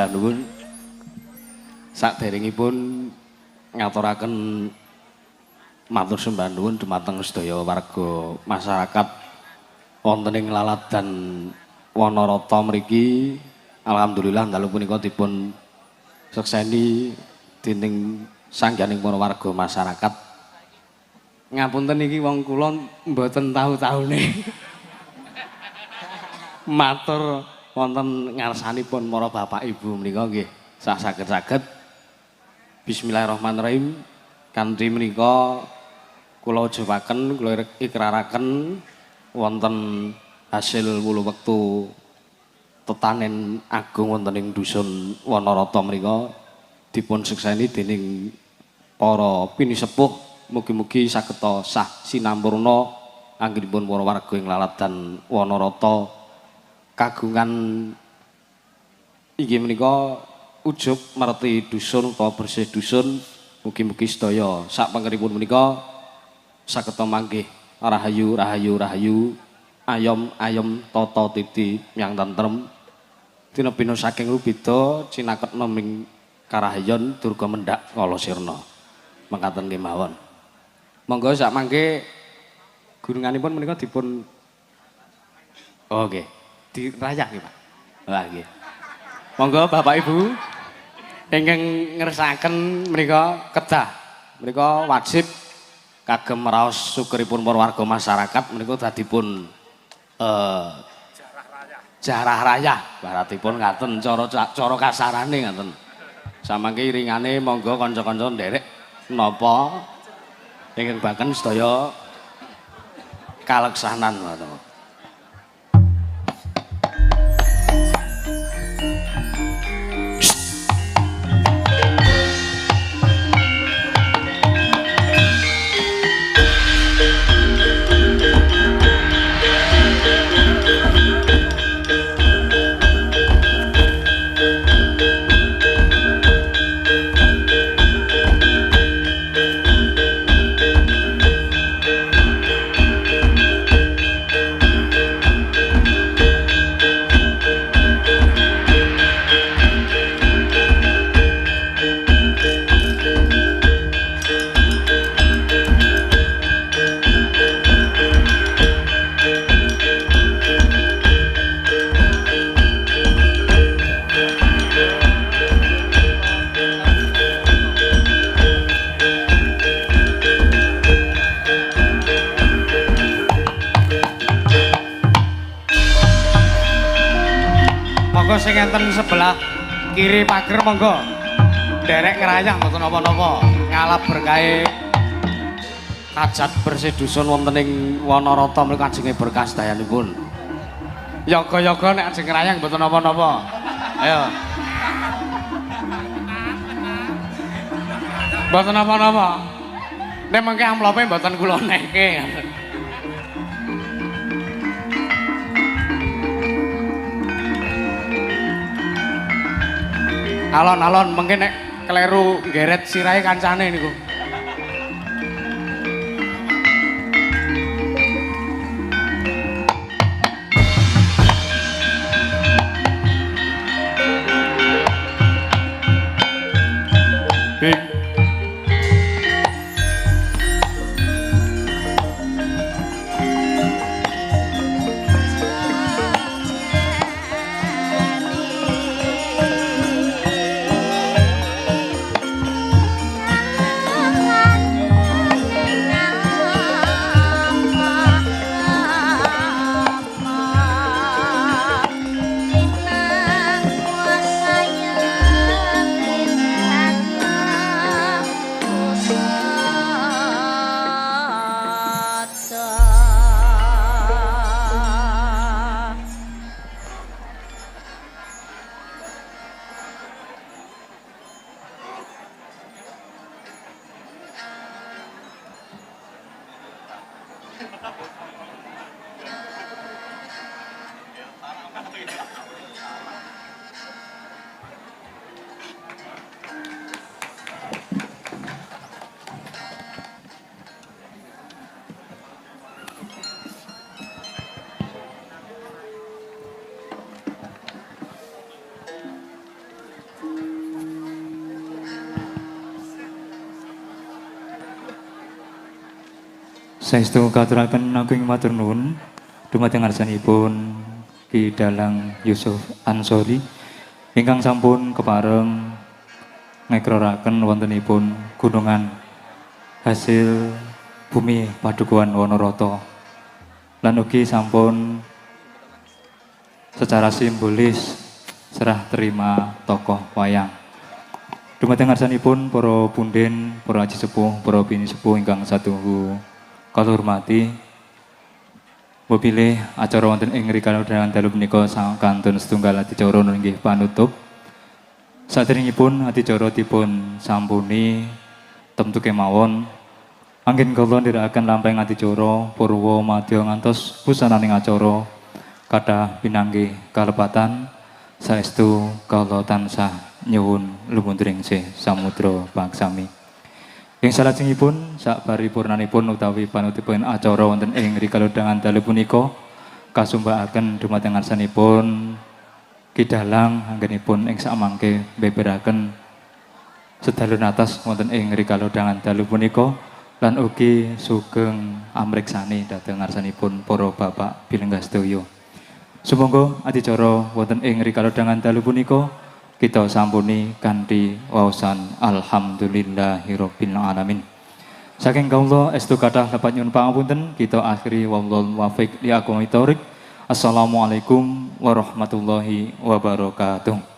sembah nuwun. Saderengipun ngaturaken matur sembah nuwun dumateng sedaya warga masyarakat wonten ing Laladan Wanarata mriki. Alhamdulillah dalu punika dipun sekseni dening sangganing para warga masyarakat. Ngapunten iki wong kula mboten tahu-tahune matur wonten ngarsanipun para bapak ibu menika nggih sak saged-saged. Bismillahirrahmanirrahim. Kanthi menika kula ujupaken kula ikraraken wonten hasil wulu wektu tetanen agung wonten ing dusun Wanarata menika dipun sekseni dening para pinisepuh. Mugi-mugi sageta sah sinampurna anggenipun para warga ing Laladan Wanarata kagungan inggih menika ujug merti dusun utawa bersih dusun. Mugi-mugi sedaya sak pangeripun menika sageta manggih rahayu rahayu rahayu ayom ayom tata titi yang tentrem tinebina saking rubeda cinaketna ming karahayon durga mendak kala sirna mekaten kemawon. Monggo sak mangke gununganipun menika dipun dirayak nggih Pak. Lah nggih. Monggo Bapak Ibu ingkang ngersakaken menika kedah menika wajib kagem raos syukuripun para warga masyarakat menika dadipun jarah raya baratipun ngaten cara kasarane ngaten. Samangke iringane monggo kanca-kanca nderek napa ingkang baken sedaya kaleksanan ngoten. Sing enten sebelah kiri pager monggo derek ngerayang mboten napa-napa ngalap berkahe hajat bersih dusun wonten ing Wanarata menika ajenge berkah sedayanipun. Yoga-yoga nek ajeng ngerayang mboten napa-napa. Ayo. Mboten napa-napa. Nek mengke amplope mboten kula neke. Alon-alon mungkin nek kleru ngeret sirahe kancane niku. Saestu katuraken ageng matur nuwun dumateng ngarsanipun Ki Dalang Yusuf Ansori ingkang sampun kepareng ngekroraken wontenipun gunungan hasil bumi Padukuhan Wonorata lan ugi sampun secara simbolis serah terima tokoh wayang. Dumateng ngarsanipun para punden, para aji sepuh, para bini sepuh ingkang satuhu kula hormati, pilih acara wonten ing rikala dalu punika kantun setunggal adicara inggih panutup. Saderengipun adicara dipun sampuni temtu kemawon anggen kula nderekaken lampahing adicara purwa madya ngantos busananing acara kathah pinanggih kalepatan saestu kula tansah nyuwun lumunturing samudra paksami. Ing salajengipun sak paripurnanipun utawi panutupipun acara wonten ing rikala dalu punika kasumbakaken dumateng ngarsanipun Ki Dalang anggenipun ing samangke beberaken sedalun atas wonten ing rikala dalu punika lan ugi sugeng amriksani dhateng ngarsanipun para bapak bilenggah sedaya. Sumangga adicara wonten ing rikala dalu punika kita sampuni kanthi waosan alhamdulillahirabbil alamin. Saking kawula estu kathah lepat nyuwun pangapunten, kita akhiri wallahul muwaffiq li aqwamit thoriq. Assalamualaikum warahmatullahi wabarakatuh.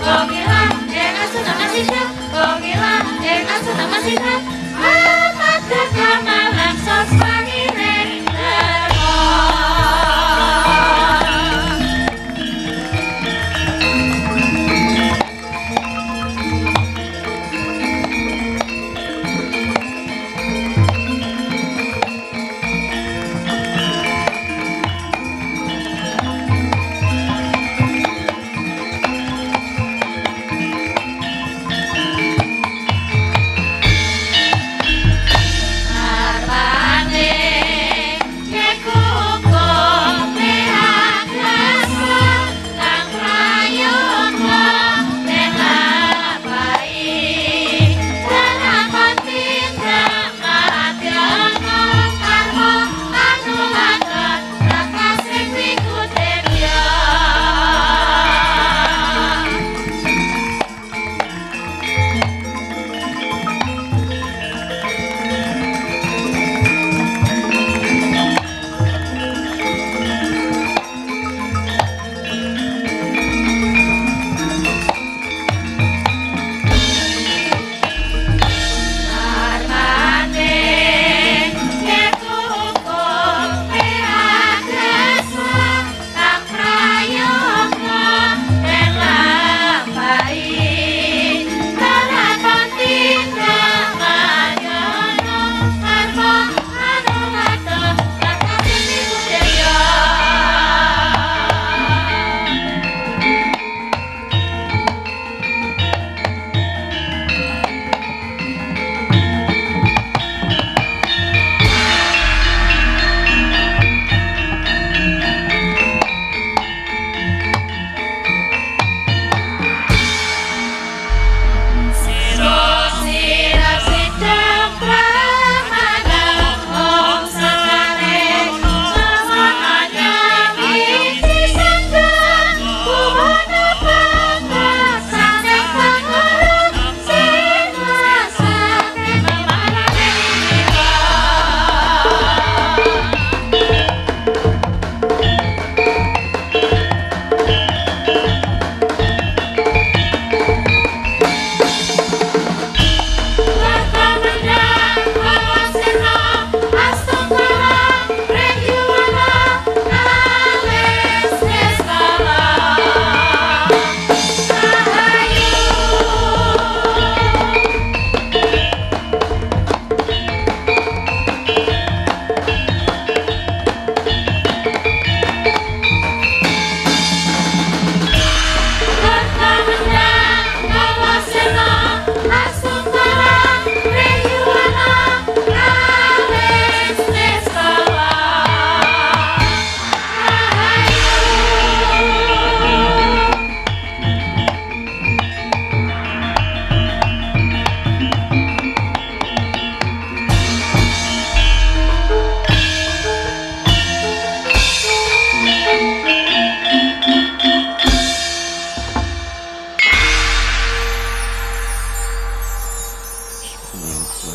Kami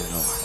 Bismillah.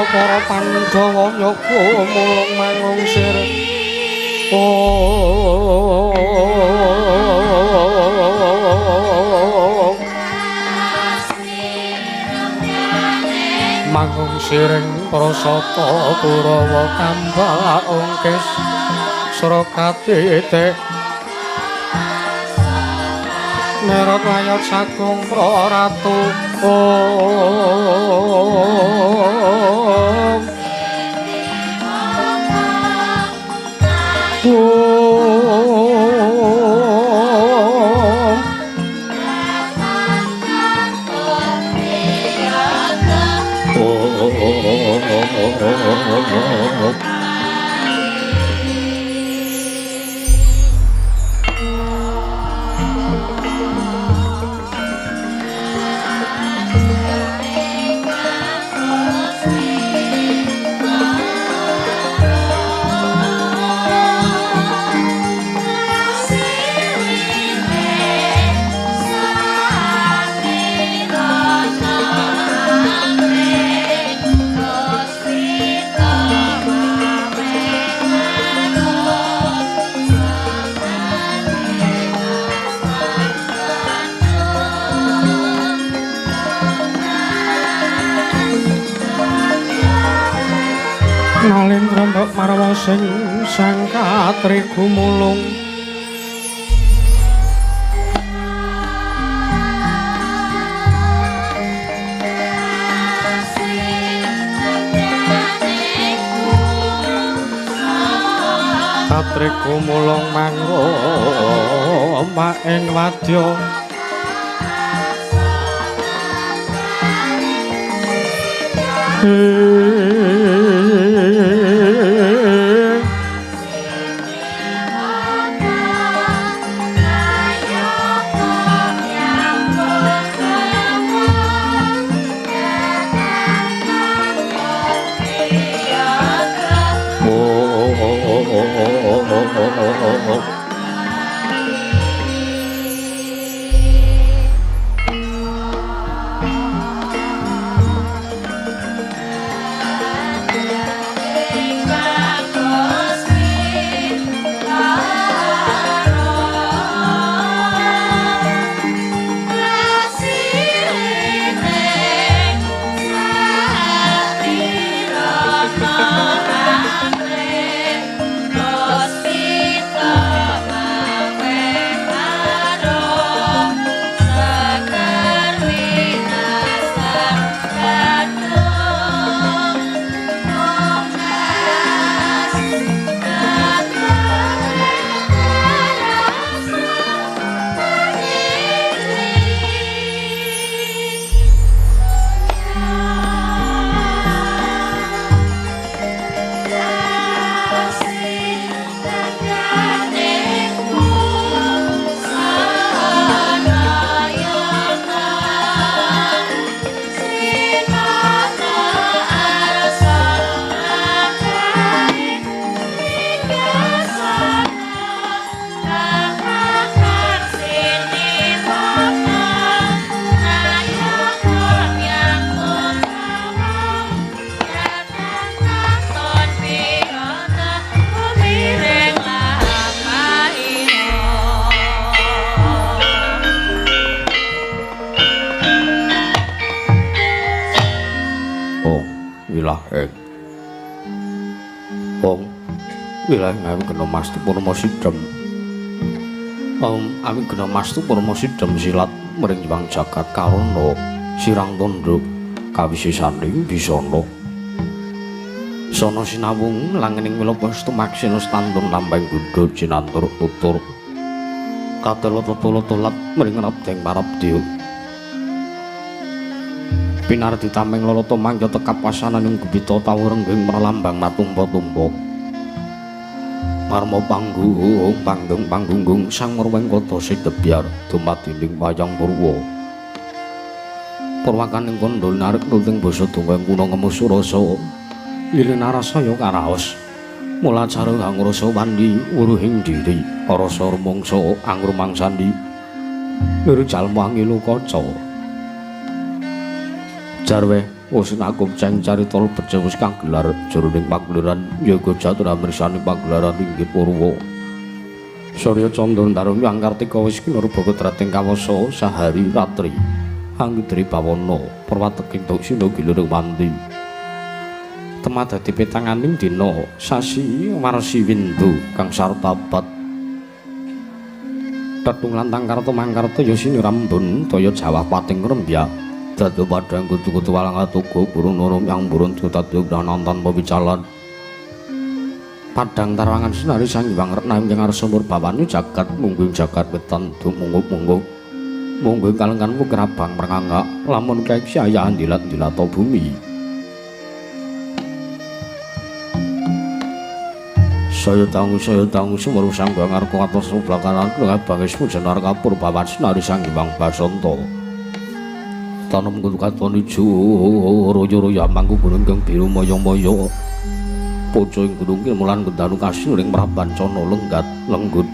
Para Pandhawa nyoba mulung mangungsir mangungsiring prasata Kurawa kambak ongkes Surakatite Nerot layot sagung praratu Nalin rombok marwa sing sang katri gumulung katri gumulung mangroma ing wadya Oh, wilah Wong wilah ngawi kena mastu purma sidhem. Ami kena mastu purma sidhem silat mring Hyang Jagat Karana sirang tandha kawisesaning bisana. Sono sinawung langening wilopastu maksina stantun lambang Buddha cinantur tutur. Katelot-telot mring rabdeng parabdiya. Pinardi tameng loloto mangga tekap wasananing gebita tawurengging merlambang matumpa-tumpa. Marma panggung sang merweng kota Sidebyar dumadining wayang Purwa. Purwakaning kondol narik nuting basa dongeng kuna ngemus rasa lilin arasaya karaos. Mula cara angrasa wandi wuruhing diri rasa rumangsa angrumangsandi liru jalma ngilu kaca. Jarwe wis aku ceng carita becus kang gelar jroning pagelaran yaga jatuh mirsani pagelaran inggih Purwa. Surya Candra Ndarung Hyang Kartika wis kinurba ketrating kawasa sahari ratri anggidri bawana perwateking doksina gilureng mandi. Temadadi petanganing dina sasi warsi windu kang sartabat tetung lantang karta mangkarta ya sinirambun daya jawah pating rembyak dadi padhang kutu-kutu walang atuga burung nurum yang burung tutadya nonton pawicalan padhang tarangan sinari sang Hyang Retna ing ngarsa murbawani jagat mungguing jagat wetan dumunggup-munggup mungguing kalenganmu kerabang merangangak lamun kaeksi ayahan dilat-dilata bumi. Saya tangu sumeru sang Hyang Arka atos blakaran kula bangis pujenar kapur bawan sinari sang Hyang Basanta. Tanem kudu katon ijo royo-royo mangku gunung kang biru moyo-moyo. Poco ing gunung mulan gendanu kasil ring Prabancana lenggut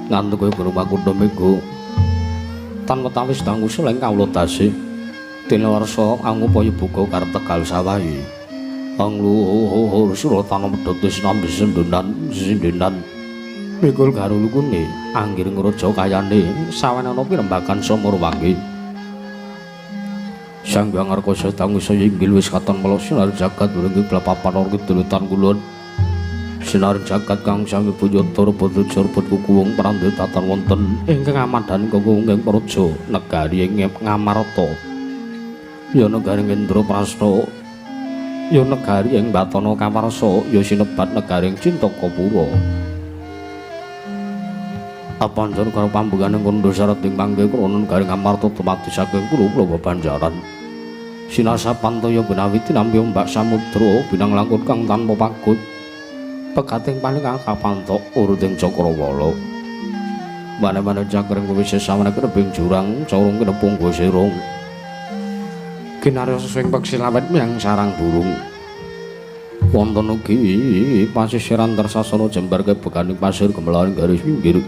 ngantuk kaya gunung Makutha Mega. Tan wetawis tangu suleng kawula tasih. Tilawarsa angupaya buka karep Tegal Sawahi. Angluhur surata medhot sinambi sindenan mikul garulukune anggir ngraja kayane sawenana pirembagan Samurwangi. Sang Hyang Arka tangu saya inggil wis katon melo sinar jagat durung blapapan kidulutan kulon sinar jagat kang sami buyata rebut jurbut kukuwung prandhe tatan wonten ingkang amadhan kukuwung ing praja negari ing Ngamarta ya negari Indraprastha ya negari ing Batana Kawarsa ya sinebat negari ing Cintakapura. Apanjen karo pambunganing kondo sarating pangge krana negari Ngamarta temati saking pulo Banjaran. Sinasa pantaya benawi tinampi ombak samudra binang langkut kang tanpa pakut. Pegating paling kang kapantok uruting Cakrawala. Mane-mane cakring wis sawane krebing jurang corong kinepung gosirung. Kinarya sing peksi lawet miyang sarang burung. Wonten ugi pasisiran tersasana jembar kebekaning pasir gemelaring garis pinggir.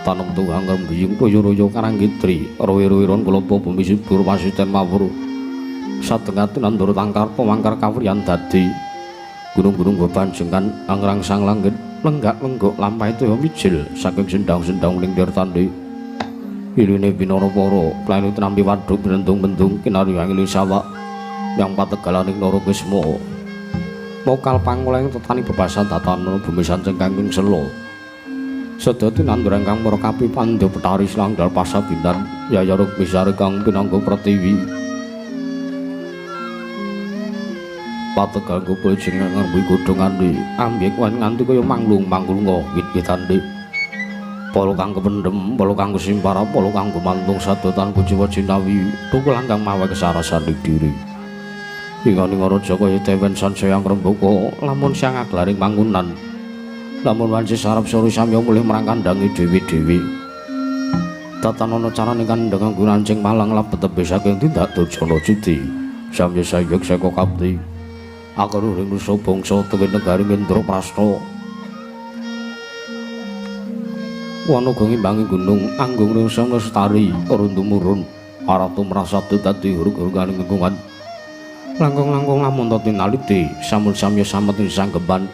Tanem tugang rembiyung royo-royo karanggitri rowe-roweron kulapa bumi subur pasiten mawur. Sadengaten andura tangkar pemangkar kawriyan dadi gunung-gunung bebanjengan angrangsang langit lenggak-lenggok lampahe toya mijil saking sendang-sendang lingdir tandhe. Ilune Binarapara planet nampi wadhuk bendung-bendung kinarya ngiling sawak yang pategalaning Narakisma. Mokal pangoleng tetani bebasan tatanan bumi sanceng kanging sela. Sedaya tinanduran kang merkapi pandya petari slangdal pasabinan yayaruk bisare kang pinangga pratiwi. Pategal kupul jeneng ngembu godhongane ambyek wan nganti kaya manglung-manglunga wit-witane. Polo kang kependhem, polo kang simpara, polo kang gumantung sadotan kuciwa jinawi, tukul kang mawe kesarasaning diri. Inganing raja kaya dewen sansaya ngrembaka, lamun sang aglaring mangunan. Lamun wanci sarep suri samya mulih marang kandangi dewi-dewi. Tatanana carane kandhang nggunancing malang labet tebih saking tindak durjana citi. Samya sayek saka kapti. Akaruring rusa bangsa tuwin negari Indraprastha. Wana uga ngimbangi gunung anggung ningsang lestari rundumurun aratu merasati dadi hurug-huruganing lingkungan. Langkung-langkung lamun tinaliti samun samya samet sang gemban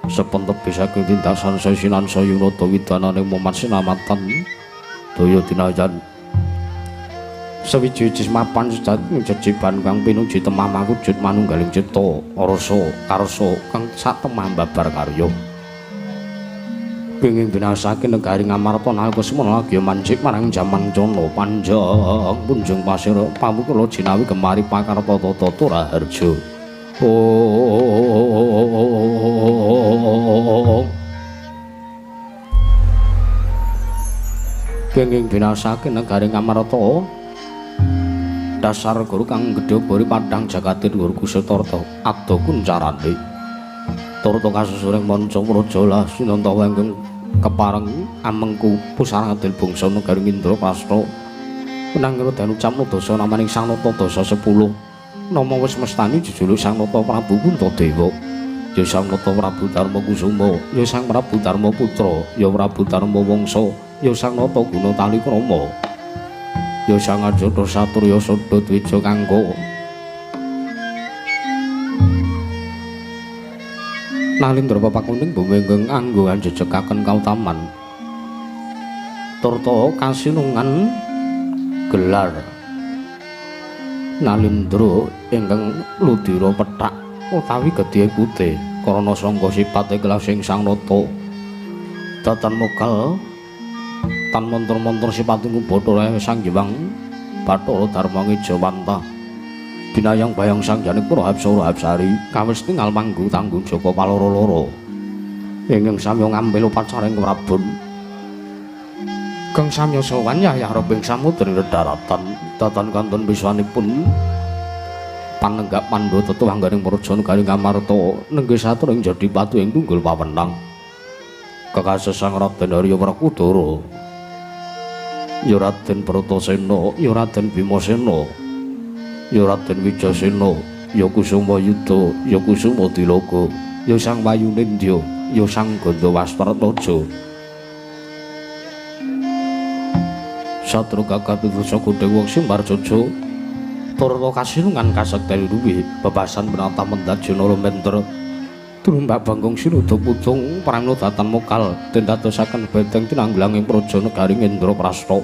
sepentep saking tindak sansaya sinansaya yunata widananing momat sinamatan daya tinajan Sawiji mapan jejiban kang pinuji temamah wujud manunggaling cipta rasa karsa kang satemah babar karya. Pingin binasake negari Ngamarta nalika semana lagi mancik marang jaman Cana panjang punjung pasir pamukula jinawi kemari pakarta tata Raharja. Pingin binasake negari Ngamarta dasar guru kang gedhe bori padhang jagatir guru Kusutarta ado kuncarane turta kasusuring manca praja lah sinanta wengkeng kepareng amengku pusarangadil bangsa negari Indraprasta menangiro dan ucapno dasa namaning Sang Nata Dasa 10 nama wis mestani jejuluk Sang Nata Prabu Puntadewa ya Sang Nata Prabu Darma Kusuma ya Sang Prabu Darma Putra ya Prabu Darma Wangsa ya Sang Nata Guna Talikrama ya Sang Ajata Saturya Sada Dwija Kangka Nalindra papakuning bumenggung anggo anjejekaken kautaman turta kasinungan gelar Nalindra ingkang ludira pethak utawi gedhe putih karana sangga sipate kelasing Sang Nata datan mokal tan montor-montor sipating Bathara Sang Hyang Bathara Darma Ngejawanta binayang bayang sang janik Prahapsara Hapsari kawis tinggal manggu tanggung jaba paloro-loro ingkang samya ngambil upacaring Prabun kang samya sowan yayareping samudring daratan datan kantun biswanipun panenggak pandha tetuwangganing praja negari Ngamarta nenggih saturing jadi patu ing tunggul pawenang kekasih Sang Raden Arya Prakudara ya Raden Bratasena ya Raden Bimasena ya Raden Wijasena ya Kusuma Yuda ya Kusuma Dilaga ya Sang Wayunindya ya Sang Gandawastartaja Satru Gagat Wisa Gudhewa Simbarjaja turta kasinungan kasekten luwih bebasan menata mendat Janara Mendra tumbak Bangkong Sinuda Putung pramila datan mokal den dadosaken beteng tinanggulanging praja negari Indraprasta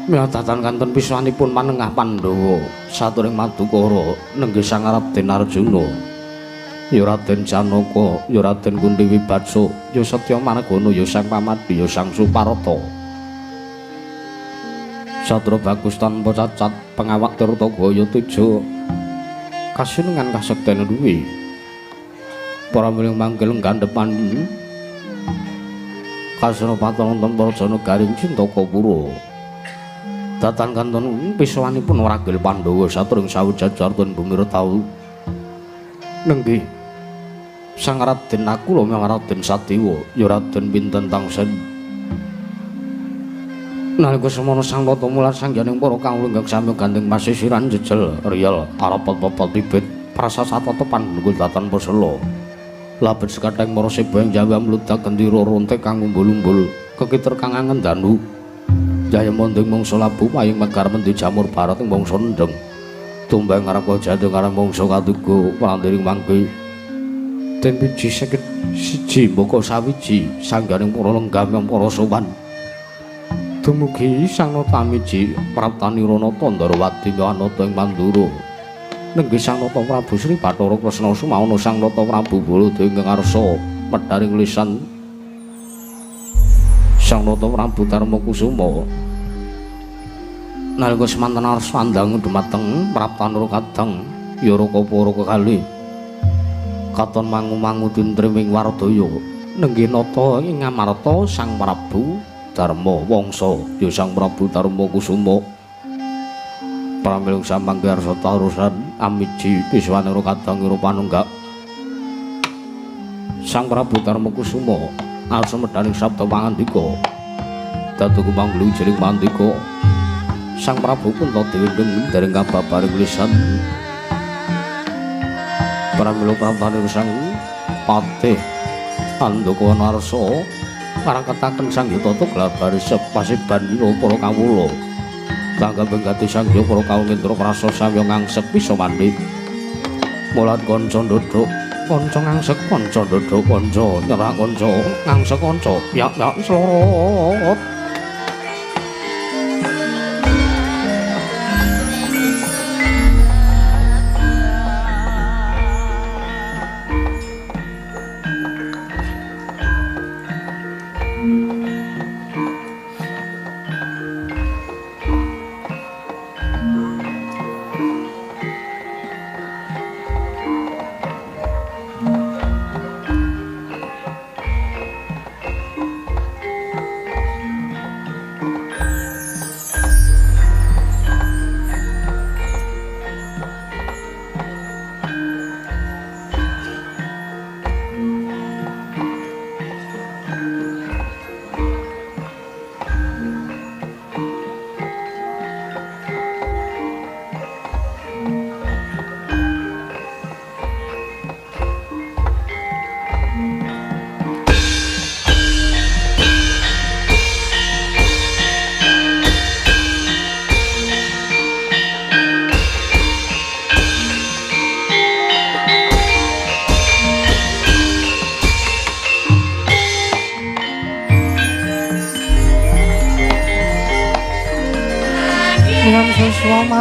milatatan kanten piswanipun manengah Pandhawa saturing Madukara nenggih Sang Raden Arjuna ya Raden Janaka ya Raden Kuntiwibasa ya Setya Margana ya Sang Pamadi ya Sang Suparta Satra bagus tanpa cacat pengawak Tirta Gaya Teja kasinungan kasekten duwe para miling manggil gandhepan kasrepatan wonten praja negari Cintakapura datan kanton piswanipun Ragil Pandhawa saturing sawijajaripun bumi retau nenggih Sang Raden Nakula marang Raden Sadewa ya Raden Pinten Tangsen nalika semana Sang Tata mular sangganing para kawula ingkang sami gandeng pasisiran jejel riyel arepet-pepet bibit prasasata tepan nggul datan Pasela labet sekathing para sebang Jawa mludak gendira rontek kang umbul-umbul kekiter kang angen danu Jaya monding mangsa labu payung megar mendi jamur barat ing mangsa ndeng tumbang ngarep jatuh ngarep mangsa katuga pandiring mangke den biji seket siji mbaka sawiji sanggaring para lenggam para sowan dumugi Sang Nata miji Praptanirana Tandrawati Anata ing Mandura nenggih Sang Nata Prabu Sri Bathara Kresna Sumawana Sang Nata Prabu Baladewa ingkang ngarsa medharing lisan Sang Nata Prabu Darma Kusuma nalika semanten ares pandang dhumateng Praptanira kadang Yaraka para kekalih katon mangu-mangu tintriming Wardaya nenggih nata ing Ngamarta Sang Prabu Darma Wangsa ya Sang Prabu Darma Kusuma pramila sampangke arsa tarusan amiji piswanira kadang ira panunggak Sang Prabu Darma Kusuma arsa medhaning sabda pangandika dadi kumanglu jering pandika Sang Prabu Puntadewa dereng kababaring lisan pramila prampanira Sang Patih Andaka Narsa marangketaken Sang Hyatata gelar baris pasiban para kawula kangge benggati Sang Hyang para kawula Indraprasta samya ngangsek bisa mandhip mulat kanca ndodhok kanca ngangsek kanca ndodhok kanca nyerah kanca ngangsek kanca yak slorot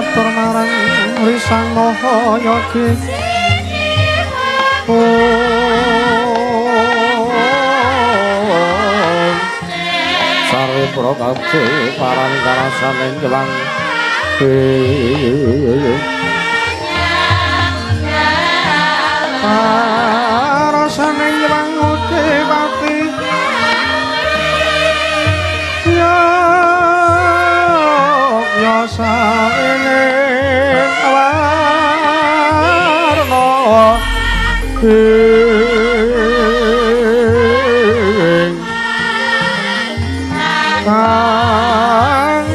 matur marang Risang Mahayogi Sarwi Prokabdi parang karasaning Jewang karasaning Jewang Uti Pati ya saene warna kang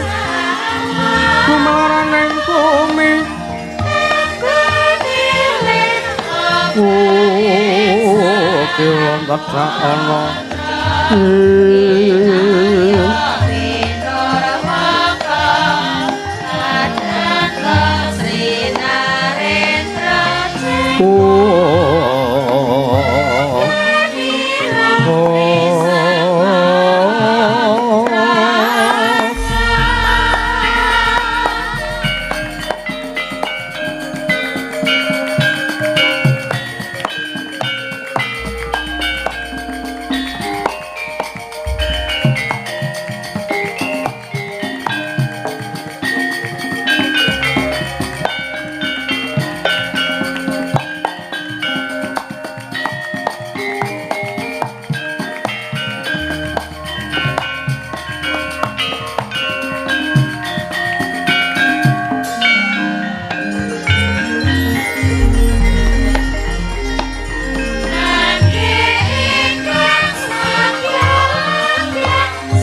kumaraning bumi kiwon dadak ana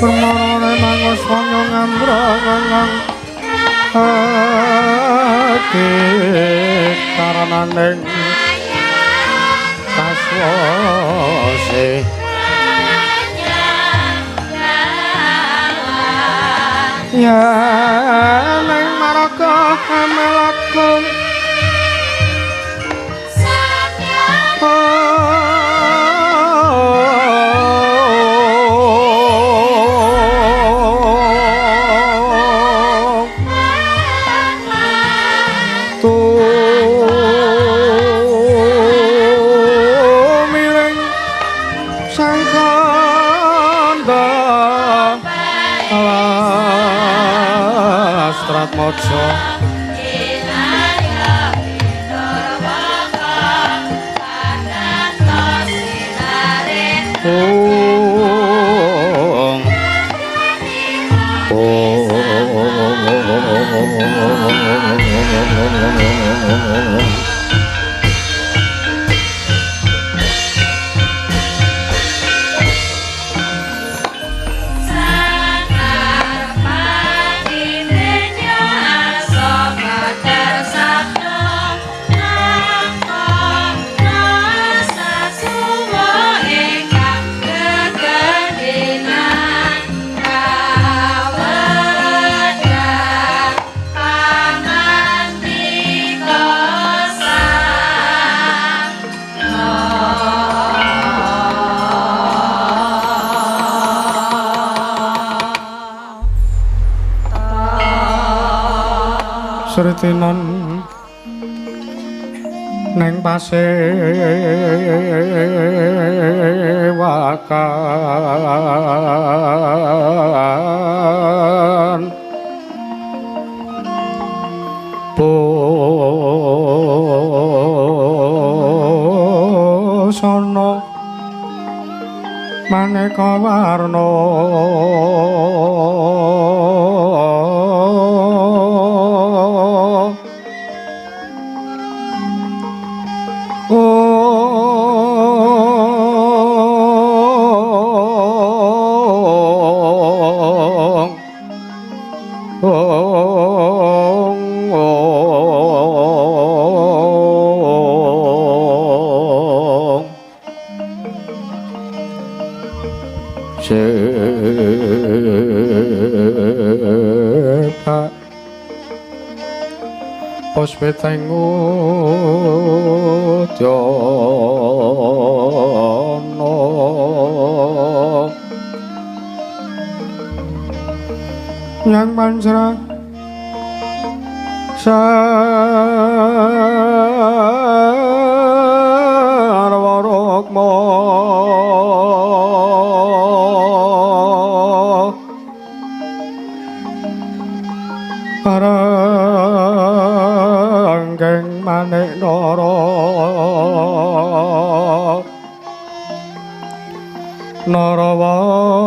permarane mangus wanya ngambrang ati karananing kaswase ya nang maraka hamelatku Mojo Sretinon neng pasewakan busana maneka warna Puspeteng udana yang manjra sarwarukma paranggeng manik nara narawata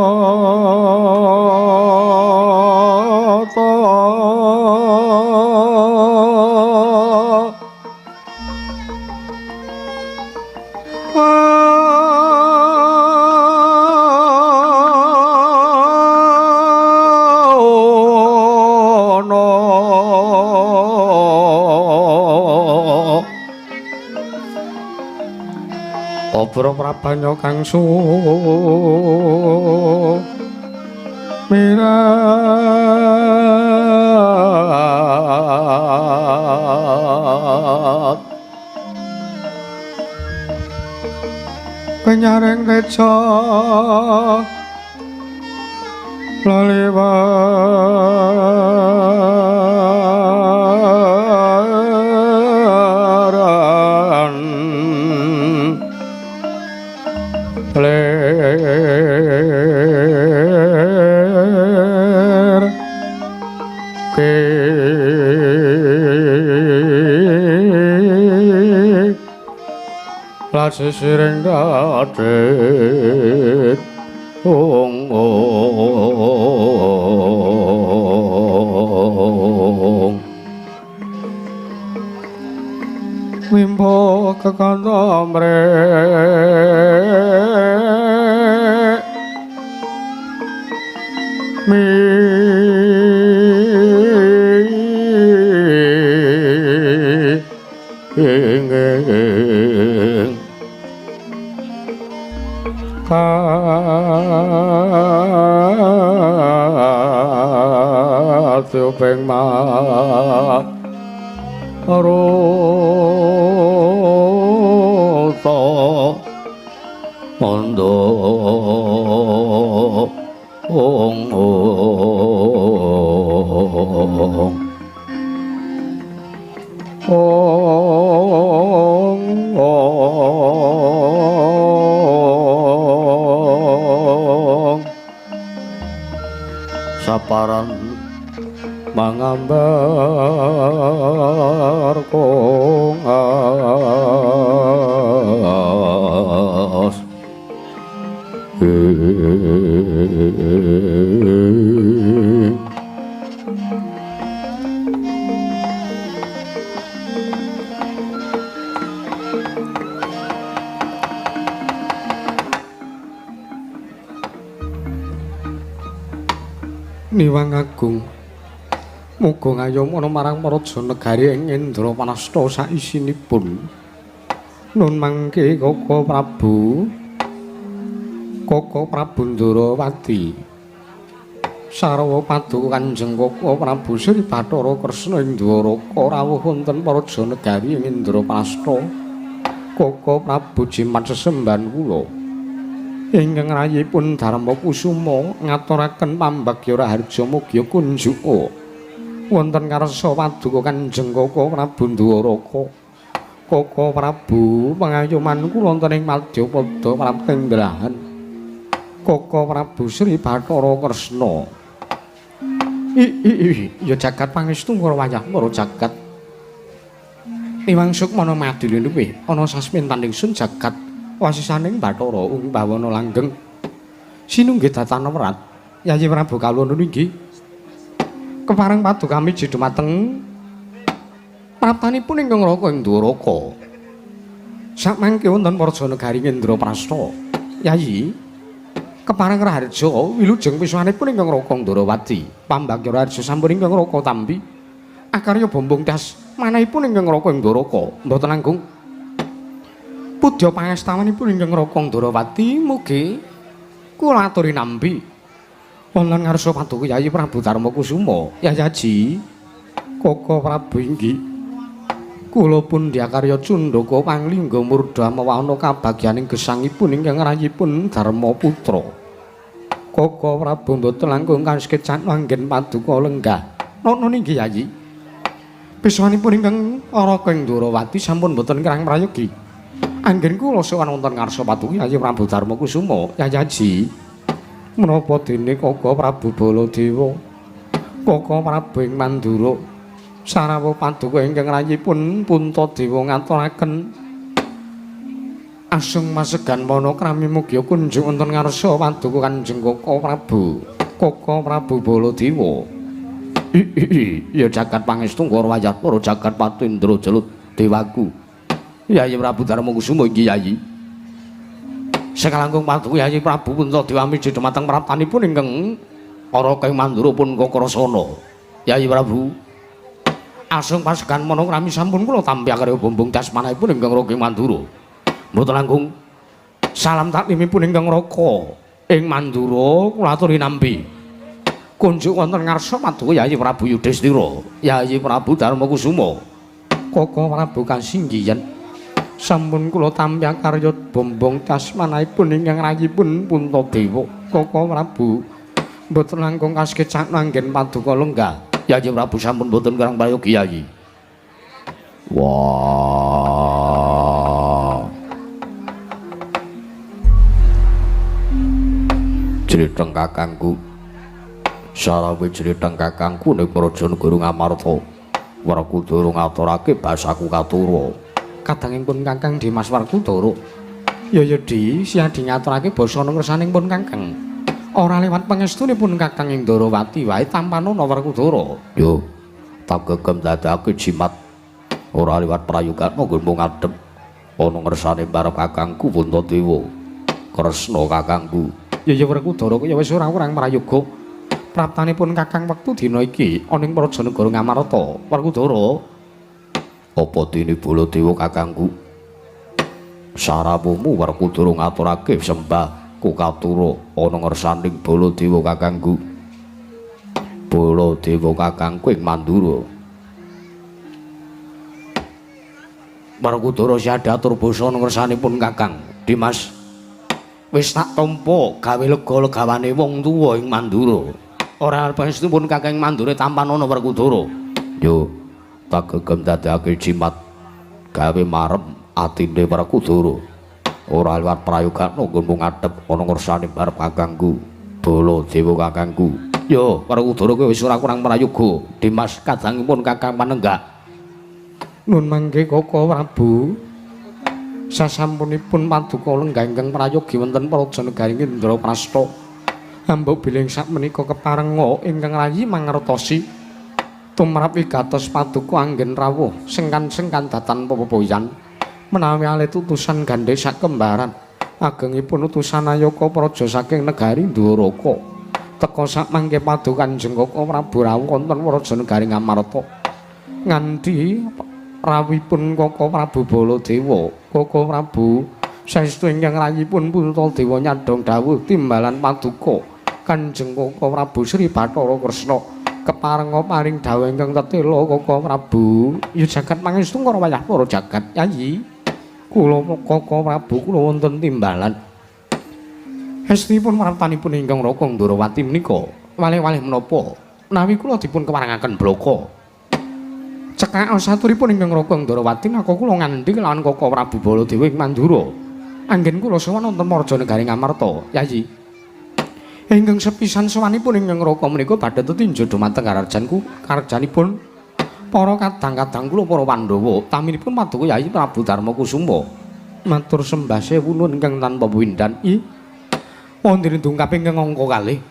Obro prabanya kang sumirat penyaring reca laliwaran ler ke lasisiring dadet ong wimbo kekantamre mi ingeng katuping maroto mondo ong saparan mangambar kongas Niwang Agung muga ngayom ana marang Maraja Negari ing Indrapanasta saisinipun nun mangke Koko Prabu Ndarawati sarwa paduka Kanjeng Koko Prabu Sri Bathara Kresna ing Dwaraka rawuh wonten Maraja Negari ing Indrapanasta Koko Prabu Jimat sesembahan kula ingkang rayipun Darma Kusuma ngaturaken pambagya raharja mugia kunjuka wonten karsa paduka Kanjeng Koko Prabu Dwaraka Koko Prabu pangayoman kula wonten ing Madyapada Praptenggrahan Koko Prabu Sri Bathara Kresna ya jagat pangestu para wayah para jagat Iwang Sukmana madile luwih ana sasmintan ingsun jagat wasisaning Bathara ing bawana langgeng sinunggih datana werat Yayi Prabu Kalwana inggih kepareng paduka miji dumateng praptanipun ingkang raka ing Dwaraka samangke wonten Maraja Negari Indraprasta Yayi kepareng raharja wilujeng pisuwanipun ingkang raka Ndarawati pambagya raharja sampun ingkang raka tampi akarya bombong das manahipun ingkang raka ing Dwaraka mboten langkung pudya pangestawanipun ingkang raka Ndarawati mugi kula aturi nampi wonten ngarsa paduka Yayi Prabu Darma Kusuma Yayaji Koko Prabu inggih kula pun diakarya Cundaka Panglingga Murda mawana kabagyaning gesangipun ingkang rayipun Darma Putra Koko Prabu mboten langkung kasekit anggen paduka lenggah nono inggih Yayi Piswanipun ingkang Araka ing Ndrawati sampun boten kirang prayogi. Anggen kula sowan wonten ngarsa Paduka Yayi Prabu Darma Kusuma, Yayaji. Menapa dene Kaka Prabu Baladewa, Kaka Prabu ing Mandura, sarawuh Paduka ingkang rayipun Puntadewa ngaturaken asung masegan panakrami mugi kunjung wonten ngarsa Paduka Kanjeng Kaka Prabu Baladewa. Ya jagat pangestu karo wayah para jagat patu Indra Jalut dewaku. Yayi Prabu Darma Kusuma inggih Yayi. Sekalangkung Paduka Yayi Prabu Puntadewa miji dhumateng praptanipun ingkang Araka ing Mandura pun Kakrasana. Yayi Prabu asung pasegan manakrami sampun kula tampi karya bombong dasmanipun ingkang Araka ing Mandura. Mboten langkung salam taklimipun ingkang Araka ing Mandura kula aturi nampi. Kunjuk wonten ngarsa Paduka Yayi Prabu Yudhistira, Yayi Prabu Darma Kusuma, Kaka Prabu Kasinggiyan. Sampun kula tampi karya bombong dasmanipun ingkang rayipun Puntadewa, Kaka Prabu. Mboten langkung kasekecak nanggen Paduka lenggah. Yayi Prabu sampun mboten kirang prayogi Yayi. Wah. Jreteng kakangku. Sarawe jreteng kakangku ning Praja Negara Ngamarta. Werkudara ngaturake basaku katura. Kadangipun Kakang Dimas Werkudara. Ya Di, siadi ngaturake basa ngersaning pun Kakang. Ora liwat pangestunipun Kakang Indrawati wae tampanana Werkudara. Yo, tak gegem dadake jimat. Ora liwat prayogan nggo ngadhep ana ngersane barep kakangku Puntadewa. Kresna kakangku. Ya Werkudara kaya wis ora-ora prayoga. Praptanipun Kakang wektu dina iki ana ing Praja Negara Ngamarta. Werkudara, apa dene Baladewa kakangku? Sarawuhmu Werkudara ngaturake sembah kukatura ana ngersaning Baladewa kakangku. Baladewa kakangku ing Mandura. Werkudara siadatur basa ngersanipun Kakang Dimas. Wis tak tampa gawe lega-legawane wong tuwa ing Mandura. Ora panestipun Kakang Mandura tampanana Werkudara. Yo, tak gegem dadake jimat gawe marem atine Werkudara. Ora liwat prayogan nggo ngadhep ana ngersane barep kakangku Baladewa kakangku. Yo, Werkudara kowe wis ora kurang prayoga. Dimas kadangipun Kakang Panenggak. Nun mangke Kaka Prabu. Sasampunipun Paduka lenggah ingkang prayogi wonten Praja Negaring Indraprasta. Ambuk bilih sakmenika keparenga ingkang rayi mangertosi tumrap wigatos Paduka anggen rawuh sengkan-sengkan datan pepoyan menawi alit utusan gandhe sakembaran agengipun utusan ayaka praja saking negari Dwaraka teka sak mangke Paduka Kanjeng Kaka Prabu rawuh wonten Praja Negaring Ngamarta nganthi rawuhipun Kaka Prabu Baladewa. Kaka Prabu saestu ingkang rayipun Puntadewa nyadhong dawuh timbalan Paduka Kanjeng Kaka Prabu Sri Bathara Kresna keparenga paring dawuh ingkang tetela Kaka Prabu. Ya jagat pangestu karo wayah para jagat Yayi. Kula Kaka Prabu kula wonten timbalan. Estunipun martanipun ingkang Raka Ndrawati menika walih-walih menapa menawi kula dipun kewarengaken blaka. Cekak saturipun ingkang Raka Ndrawati naka kula ngandhi kelawan Kaka Prabu Baladewa ing Mandura. Anggen kula sowan wonten Praja Negaring Ngamarta, Yayi. Ingkang sepisan sowanipun ingkang Raka menika badhe tetinja dhumateng karjanipun para kadang-kadang kula para Pandhawa taminipun Paduka Yayi Prabu Darma Kusuma. Matur sembah sewu nuwun ingkang tanpa windan. Wonten dungkap ingkang angka kalih.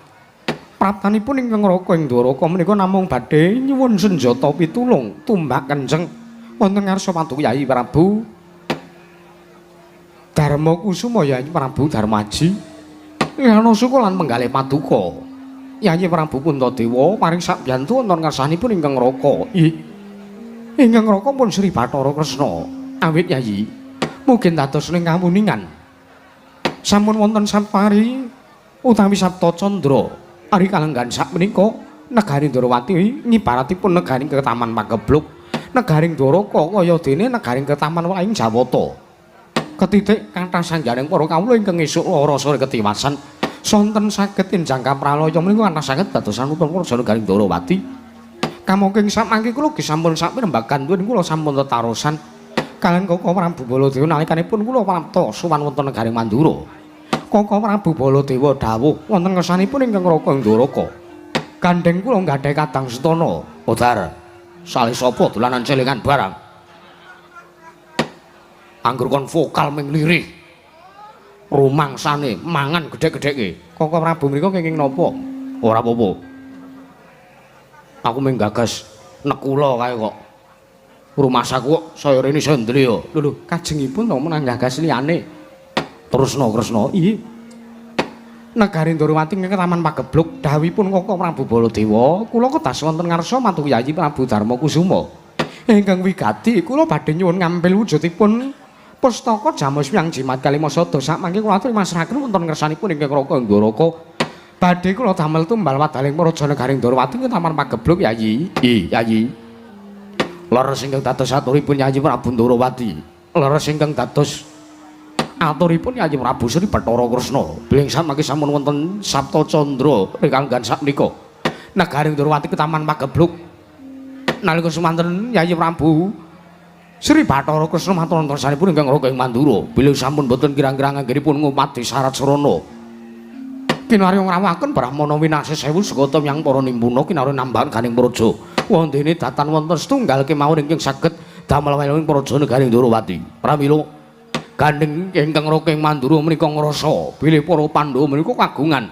Praptanipun ingkang Raka ing Dwaraka menika namung badhe nyuwun senjata pitulung tumbak kenjeng wonten ngarsa Paduka Yayi Prabu Darma Kusuma Yayi Prabu Darmaji. Yana suku lan penggalih Paduka Yayi Prabu Puntadewa paring sakbiyantu wonten ngarsanipun ingkang Raka. Ingkang Raka pun Sri Bathara Kresna. Awit Yayi mugi dados ning kawuningan sampun wonten sapari utawi Sabta Candra ari kalenggan sakmenika negari Ndrawati nyibaratipun negaring Ketaman Pagebluk. Negaring Dwaraka kaya dene negaring Ketaman Waing Jawata. Ketitik kathah sangjaring para kawula ingkang esuk lara sore ketiwasan sonten saged enjang kapralaya menika kathah saged dadosan utama Praja Negaring Ndrawati. Kamangking samangke kula ugi sampun sak pirembagan tuwin kula sampun tetarosan kaliyan Koko Prabu Baladewa nalikanipun kula prapta sowan wonten negaring Mandura. Koko Prabu Baladewa dawuh wonten kersanipun ingkang Raka Ndoraka. Gandeng kula nggadhahi kadang setana. Odar, salih sapa dolanan celengan barang. Anggur kon vokal ming lirih. Rumangsane mangan gedhe-gedheke. Koko Prabu mriku kenging napa? Ora apa-apa. Aku mung gagas nekula kae kok. Rumasaku kok saya rene sendriya. Lho, kajengipun to menang gagas liyane. Terusno Kresna. Iya. Negari Ndorowati ing Taman Pagebluk dawuhipun Koko Prabu Baladewa, kula kedas wonten ngarsa mantu Yayi Prabu Darmakusuma. Ingkang wigati kula badhe nyuwun ngampil wujudipun pustaka Jamus Hyang Jimat Kalimasada sakmangke kula aturi masrahaken wonten ngersanipun ingkang Raka Ndoraka. Badhe kula damel tumbal wadaling Praja Negaring Ndorowati ing Taman Pagebluk Yayi. Yayi. Leres ingkang dados aturipun Yayi Prabu Ndorowati. Leres ingkang dados aturipun Yayi Prabu Sri Bathara Kresna. Bilih samangke sampun wonten Sabta Candra rekanggan sakmenika. Negaring Ndorowati ke Taman Pagebluk. Nalika semanten Yayi Prabu Sri Bathara Kresna matur wontenipun ingkang Raka ing Mandura. Bilih sampun boten kirang-kirang anggenipun ngumati syarat Sarana. Kinari ngrawakaken Brahmana winasih 1000 segata yang para nimbuna kinari nambahan ganing praja. Wondene datan wonten setunggal kemawon ingkang saged damel weling praja Negaring Ndorowati. Pramila gandeng ingkang Raka ing Mandura menika ngrasa bilih para Pandhawa menika kagungan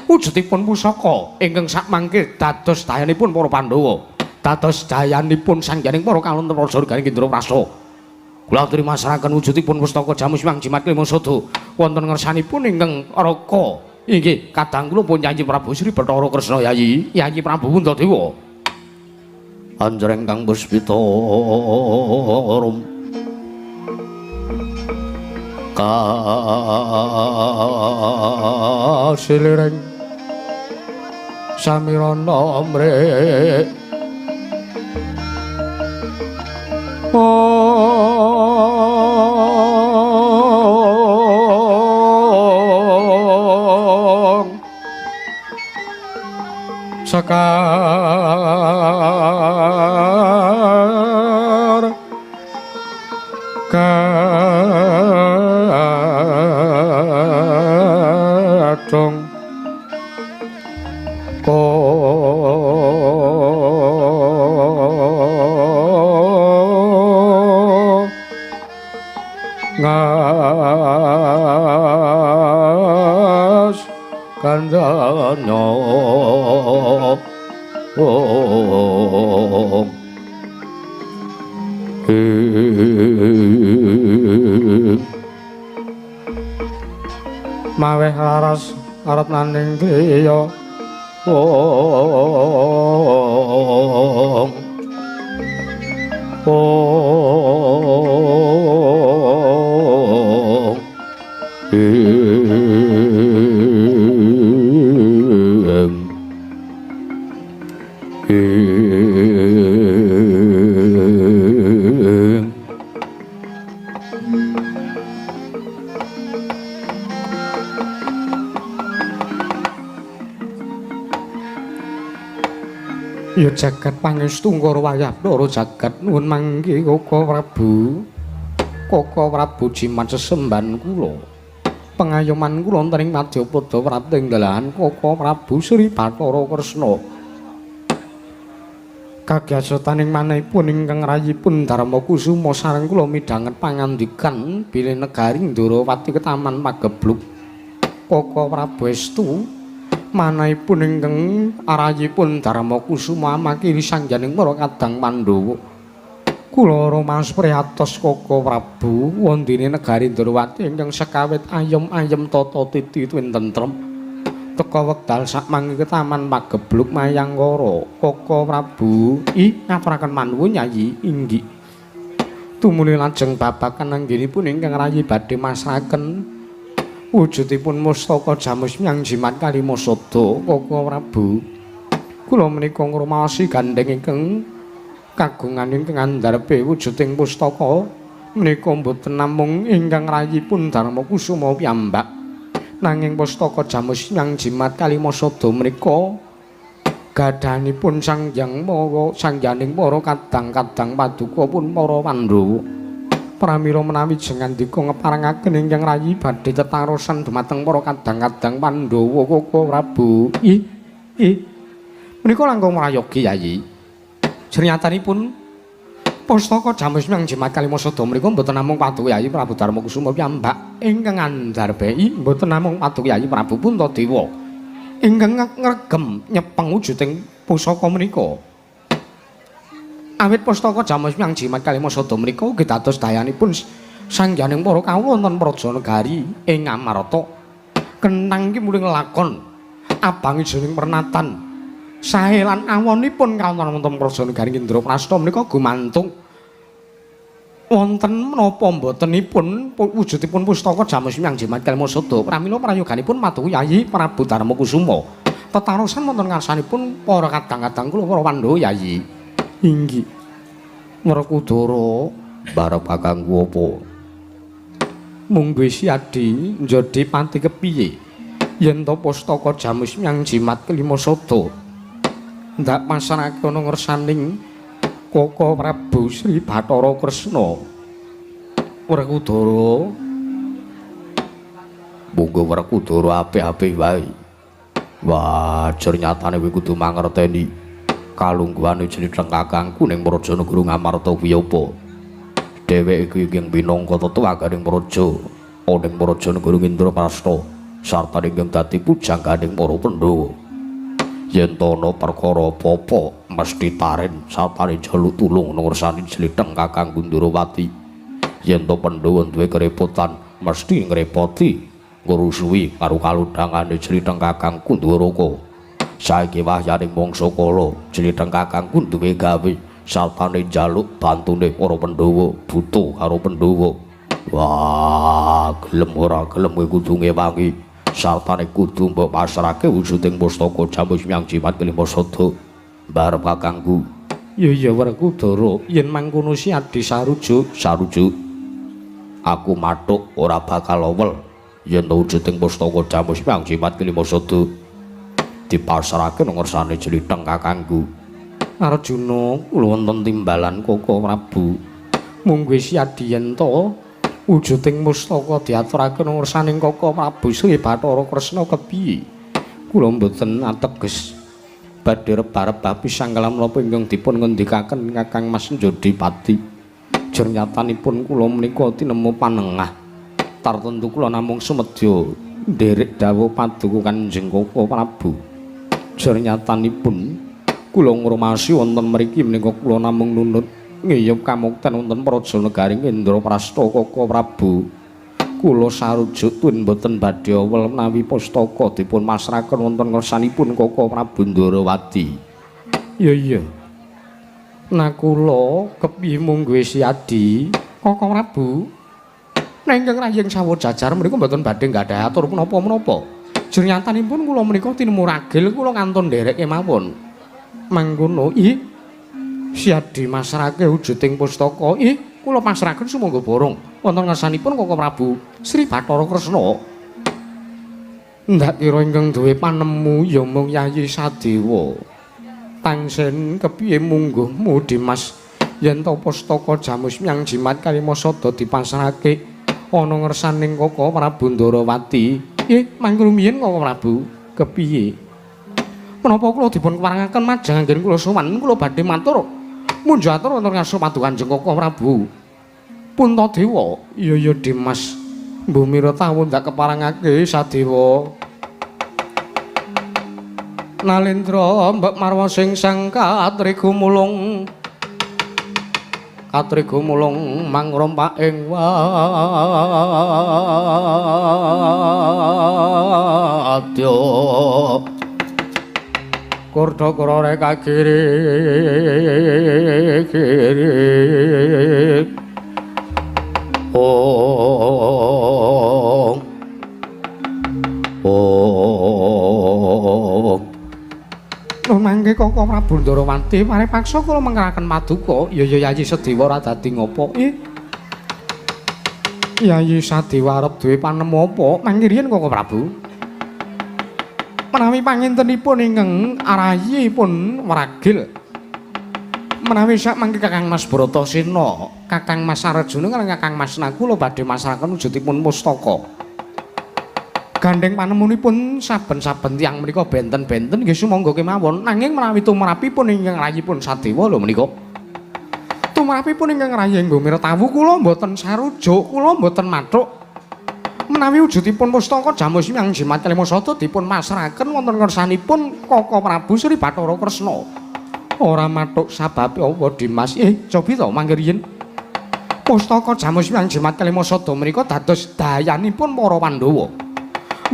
wujudipun pusaka ingkang sakmangke dados dayanipun para Pandhawa. Dados dayanipun sangjaning para kalonten praja Negaring Indraprasta. Kula aturi masrahaken wujudipun pustaka Jamus Hyang Jimat Kalimasada wonten ngersanipun ingkang Raka. Inggih, kadang kula pun Yayi Prabu Sri Bathara Kresna Yayi, Yayi Prabu Puntadewa. Anjreng kang puspita rum kasilireng samirana mrek Sekar kadong ngas kandhanya maweh laras arep nanding griya ya jagat pangestu ngkara wayah para jagat nuwun mangke Koko Prabu Jimat sesemban kula pengayoman kula wonten ing Madyapada prating dalahan Koko Prabu Sri Bathara Kresna kagiyasaning manahipun ingkang rayipun Darmakusuma sareng kula midhanget pangandikan bilih Negaring Ndorowati ke Taman Pagebluk Koko Prabu Estu manahipun ingkang arayipun Darmakusuma makili sangjaning para kadang Pandhawa. Kula romas priyatos Koko Prabu wondene Negari Ndorowati ingkang sekawit ayem-ayem tata titi tuwin tentrem. Teka wekdal sakmangke Taman Pagebluk Mayanggara. Koko Prabu ngaturaken manuwun Yayi inggih. Tumuli lajeng babagan anggenipun ingkang rayi badhe masrahaken wujudipun mustaka Jamus Hyang Jimat Kalimasada Koko Prabu. Kula menika ngrumaosi gandeng ingkang kagungan ingkang andharepe wujuding pustaka menika boten namung ingkang rayipun Darmakusuma piyambak nanging pustaka Jamus Hyang Jimat Kalimasada menika gadhanipun sangyaning para kadang-kadang paduka pun para Pandhawa pramila menawi jengandika ngeparengaken ingkang rayi badhe tetarosan dumateng para kadang-kadang Pandhawa Koko Prabu. Menika langkung mrayogi Yayi. Jernyatanipun pustaka Jamus Myang Jimat Kalimasada menika mboten namung paduka Yayi Prabu Darmakusuma piyambak ingkang andarbei mboten namung paduka Yayi Prabu Puntadewa ingkang ngregem nyepeng wujuding pusaka menika. Awit pustaka Jamus Myang Jimat Kalimasada menika ugi dados dayanipun sangyaning para kawula wonten Praja Negari ing Amarta. Kenang iki muling lakon abangijening pernatan sae lan awonipun kawonten Praja Negari Indraprasta menika gumantung wonten menapa mbotenipun wujudipun pustaka Jamus Myang Jimat Kalimasada pramila prayoganipun paduka Yayi Prabu Darmakusuma tetarosan wonten ngarsanipun para kadang-kadang kula para Pandhawa Yayi. Inggih. Werkudara barep kakangku apa? Mungguh siadi njodhi pati kepiye yen to pustaka Jamus Myang Jimat Kalimasada ndak pasrahake ana ngersaning Koko Prabu Sri Bathara Kresna. Werkudara monggo Werkudara apik-apik wae. Wajar nyatane kowe kudu mangerteni kalungguhane jeneng kakangku ning Praja Negara Ngamarta kuwi apa? Dheweke iki pinangka tetuwaganing praja ning Praja Negara Indraprasta sarta ingkang dadi pujangganing para Pandhawa. Yen ana perkara apa-apa mesti taren sartane jaluk tulung ngersani jletheng kakangku Ndrawati. Yen to Pandhawa duwe kerepotan mesti ngrepoti ngrusuhi karo kaludhangane jletheng kakangku Ndrawaka. Saiki wahyaning mangsa kala jletheng kakangku duwe gawe sartane njaluk bantune para Pandhawa butuh karo Pandhawa. Wah, gelem ora gelem kowe kudu ngewangi sartane kudu mbok pasrahke wujuding pustaka Jamus Myang Jimat Kalimasada barep kakangku. Ya Werkudara, yen mangkono siadi sarujuk. Aku mathuk ora bakal owel yen wujuding pustaka Jamus Myang Jimat Kalimasada dipasrahke nang ngersane jletheng kakangku. Arjuna, kula wonten timbalan Koko Prabu. Mungguh siadi yen to wujuding pustaka diaturake nang ngersaning Koko Prabu Sri Bathara Kresna kepiye? Kula mboten ateges badhe reba-reba pisang kalam menapa ingkang dipun ngendikaken Kakang Mas Njodipati. Jernyatanipun kula menika tinemu panengah. Tartentu kula namung sumedya nderek dawuh paduka Kanjeng Koko Prabu. Jernyatanipun kula ngurmasi wonten mriki menika kula namung nunut ngiyup kamukten wonten Praja Negari Indraprasta Koko Prabu. Kula sarujuk tun boten badhe awel menawi pustaka dipun masrahaken wonten ngersanipun Koko Prabu Ndrawati. Iya. Nah kula kepiye mungguh siadi Koko Prabu. Nengkang rayeng sawo jajar menika mboten badhe nggadhahi atur menapa-menapa. Jernyatanipun kula menika tinemu ragil kula kantun ndereke mawon. Mangkono siadi masrahake wujuding pustaka kula pasrahaken sumangga borong wonten ngarsanipun Koko Prabu Sri Bathara Kresna. Ndak kira ingkang duwe panemu ya mung Yayi Sadewa. Tangsen kepiye mungguhmu Dimas yen to pustaka Jamus Myang Jimat Kalimasada dipasrahake ana ngersaning Koko Prabu Ndrawati. Mangkono miyen Koko Prabu kepiye? Menapa kula dipun parangaken majeng anggen kula sowan kula badhe matur munjuk atur wonten ngarsa paduka Kanjeng Koko Prabu Puntadewa. Iya Dimas, mbumira tawun ndak keparangake Sadewa. Nalendra mbek marwa sing sang katriga mulung mangrompak ing wadya kurda krore kagiri mangke Koko Prabu Ndrawati paripaksa kula mengkaraken paduka. Ya Yayi Sadewa ora dadi ngopo? Yayi Sadewa arep duwe panemu apa? Mangke riyen Koko Prabu. Menawi pangintenipun ingkang arayipun Waragil. Menawi sak mangke Kakang Mas Bratasena, Kakang Mas Arjuna lan Kakang Mas Nakula badhe masraken wujudipun pustaka. Gandeng panemunipun saben-saben tiyang menika benten-benten nggih sumangga kemawon nanging menawi tumrapipun ingkang rayipun Sadewa lho menika. Tumrapipun ingkang rayi Mbumira Tawu kula mboten sarujuk, kula mboten mathuk. Menawi wujudipun pustaka Jamus Hyang Jimat Kalimasada dipun masrahaken wonten kersanipun Kaka Prabu Sri Bathara Kresna. Ora mathuk sababe apa Dimas? Cobi to mangke riyin. Pustaka Jamus Hyang Jimat Kalimasada menika dados dayanipun para Pandhawa.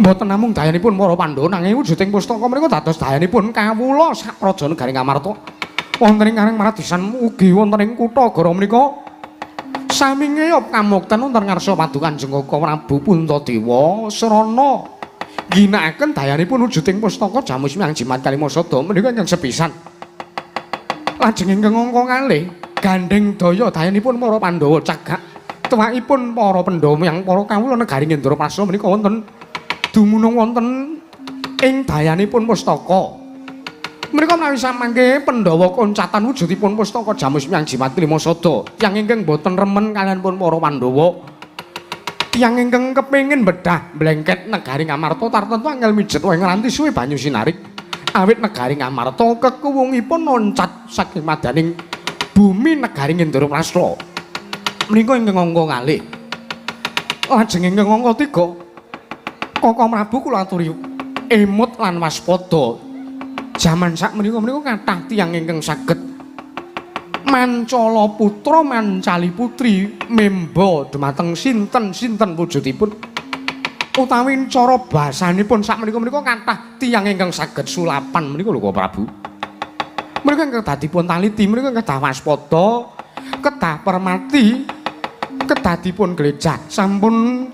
Mboten namung dayanipun para Pandhawa nanging wujuding pustaka menika dados dayanipun kawula sak praja Negaring Amarta. Wonten ing Karang Maradisan ugi wonten ing kutha Goro menika sami ngeyop kamukten wonten ngarsa paduka Kanjeng Kaka Prabu Puntadewa Srana ginakaken dayanipun wujuding pustaka Jamus Hyang Jimat Kalimasada menika ingkang sepisan. Lajeng ingkang angka kalih gandeng daya dayanipun para Pandhawa cagak tuwakipun para Pandhawa yang para kawula Negaring Indraprastha menika wonten dumunung wonten ing dayanipun pustaka. Menika menawi samangke Pandhawa koncatan wujudipun pustaka Jamus Hyang Jimat Kalimasada tiyang ingkang boten remen kaliyan pun para Pandhawa. Tiyang ingkang kepengin bedah blengket Negaring Amarta tartemtu angel mijet wae nganti suwe banyu sinarik. Awit Negaring Amarta kekuwungipun loncat saking madaning bumi Negaring Indraprastha. Menika ingkang angka kalih. Lajeng ingkang angka 3 Kaka Prabu kula aturi emut lan waspada. Jaman sak menika kathah tiyang ingkang saged mancala putra mancali putri memba dumateng sinten-sinten wujudipun. Utawi cara basanipun sak menika kathah tiyang ingkang saged sulapan menika lho Kaka Prabu. Menika ingkang dadipun taliti menika kedah waspada, kedah permati, kedah dipun glejah. Sampun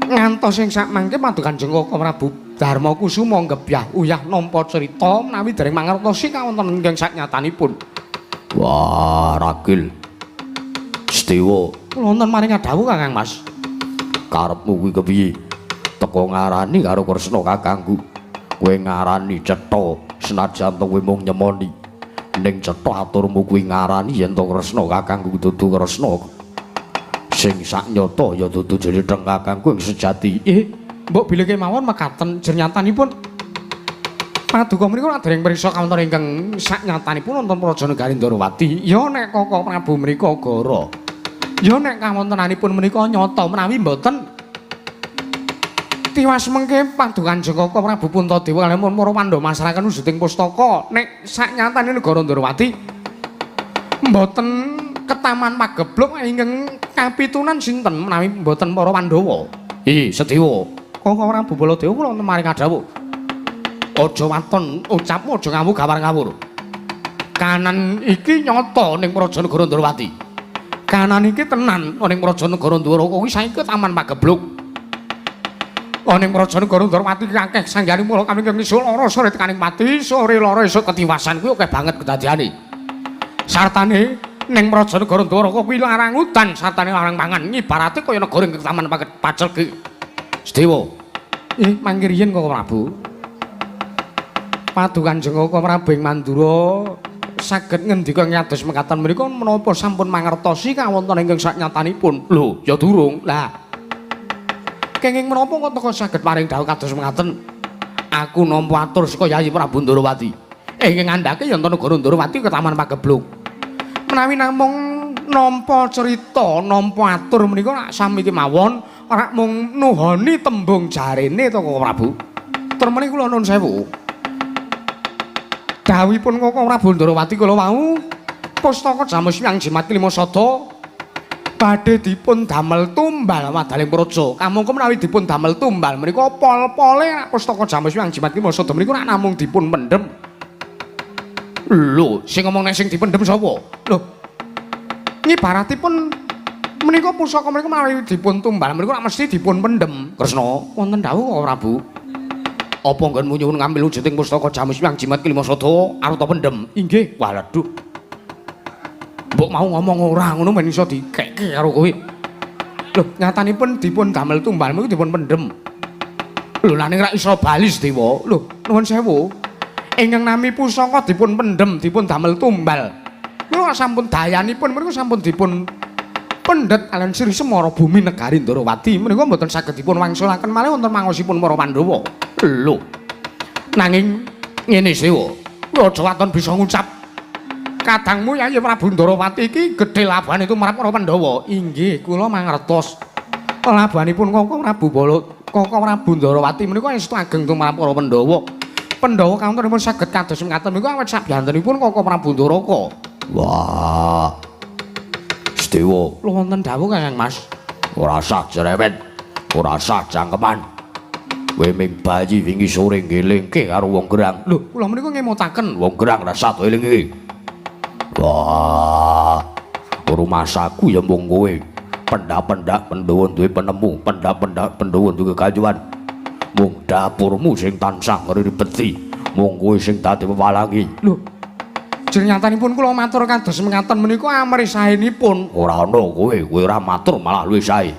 ngantos ing sak mangke paduka Kanjeng Kaka Prabu Darma Kusuma ngebyah uyah nampa crita menawi dereng mangertosi kawonten ingkang saknyatanipun. Wah, Ragil. Sedewa. Kula wonten maring dawuh Kakang Mas. Karepmu kuwi kepiye? Teka ngarani karo Kresna kakangku. Kowe ngarani cetha senajan kowe mung nyemoni. Ning cetha aturmu kuwi ngarani yen to Kresna kakangku dudu Kresna. Sing saknyata ya dudu jeneng kakangku ing sejati. Mbok bilih kemawon mekaten jernyatanipun. Paduka menika dereng priksa kawonten ingkang saknyatanipun wonten Praja Negaring Ndrawati. Ya nek Kaka Prabu menika gara. Ya nek kawontenanipun menika nyata menawi mboten tiwas mengke paduka Kanjeng Kaka Prabu Puntadewa kaliyan para Pandhawa masrahaken wujuding pustaka nek saknyatane negara Ndrawati mboten ketaman pagebluk ingkang kapitunan sinten menawi mboten para Pandhawa. Sedewa. Kaka Prabu Baladewa kula wonten maring dawuh. Aja waton ucapmu aja ngawur-ngawur. Kanan iki nyata ning Praja Negara Ndrawati. Kanan iki tenan ning Praja Negara Ndrawati kuwi saiki taman pagebluk. Ning Praja Negara Ndrawati ki akeh sanggane mula kami ngisul lara sore tekaning pati, sore lara esuk ketiwasan kuwi akeh banget kedadiane. Sartane ning Praja Negara Ndrawati kuwi larang udan, sartane larang pangan. Ibarate kaya negara ing taman pacel ki. Sedewa. Mangke riyen Kaka Prabu. Paduka Kanjeng Kaka Prabu ing Mandura saged ngendika nyados mekaten menika menapa sampun mangertosi kawonten ingkang saknyatanipun. Lho, ya durung. Lah. Kenging menapa kok teka saged paring dawuh kados mekaten? Aku nampa atur saka Yayi Prabu Ndrawati. Ingkang ngandhake yen negara Ndrawati ke taman pagebluk. Menawi namung nampa cerita, nampa atur menika rak sami kemawon. Ora mung nuhoni tembung jarene to Kaka Prabu. Termene kula nuwun sewu. Dawuhipun Kaka Prabu Ndrawati kala wau pustaka Jamus Hyang Jimat Kalimasada badhe dipun damel tumbal wadaling praja. Kamangka menawi dipun damel tumbal menika pol-pole pustaka Jamus Hyang Jimat Kalimasada menika rak namung dipun pendhem. Lho, sing ngomong nek sing dipendhem sapa? Lho. Ngibaratipun menika pusaka menika menawi dipun tumbal menika mesti dipun pendhem. Kresna, Wonten dawuh Kaka Prabu. apa nggonmu nyuwun ngambil wujuding pustaka Jamus Hyang Jimat Kalimasada aruta pendhem? Inggih. Waduh. Mbok mau ngomong ora ngono men iso dikekke karo kowe. Lho, nyatanipun dipun damel tumbal menika dipun pendhem. Lho lah ning ra iso bali Sedewa. Lho, nuwun sewu. Ingkang nami pusaka dipun pendhem, dipun damel tumbal. Kula sampun dayanipun mriku sampun dipun pendet kalian Sri Semara bumi negari Ndarawati menika mboten saged dipun wangsulaken malih wonten mangosipun para Pandhawa. Lho. Nanging ngene Sewa. Aja waton bisa ngucap. Kadangmu Yayi Prabu Ndarawati iki gedhe labane tumrap para Pandhawa. Inggih, kula mangertos. Labanipun Koko Prabu Koko Prabu Ndarawati menika estu ageng tumrap para Pandhawa. Pandhawa kawontenipun saged kados mekaten menika awit sabyantenipun Koko Prabu Ndaraka. Wah. Sedewa, Lho wonten dawuh Kang Mas. ora sah jerewet, ora sah cangkeman. Kowe ming bayi wingi sore ngelingke karo wong gerang. Lho, kula menika ngemutaken. Wong gerang rasa elingi. Wah. Rumah saku ya mung kowe. Pendak-pendak Pandhawa duwe penemu, pendak-pendak Pandhawa duwe kekajuan. Mung dapurmu sing tansah ngribeti. Mung kowe sing dadi pewalangi. Lho. Jenenganipun kula matur kados mekaten menika amrisahenipun. Ora ana kowe ora matur malah luwih sae.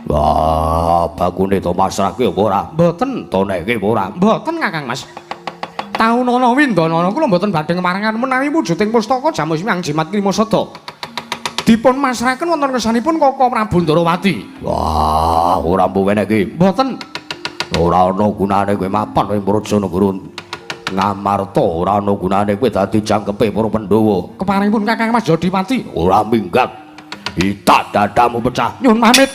Wah, bakune to masrahke apa ora? Mboten. To nekke apa ora? Mboten Kakang Mas. Taunana windanana kula mboten badhe ngemarangaken menawi wujuding pustaka Jamus Miang Jimat Krimasada. Dipun masrahaken wonten kersanipun Koko Prabu Ndarawati. Wah, ora mbuweneke. Mboten. Ora ana gunane kowe mapan ing Prajanagara Ngamarta, ora ana gunane kowe dadi jangkepe para Pandhawa. Keparingipun Kakang Mas Jodipati. Ora minggat. Itak dadamu pecah. Nyun pamit.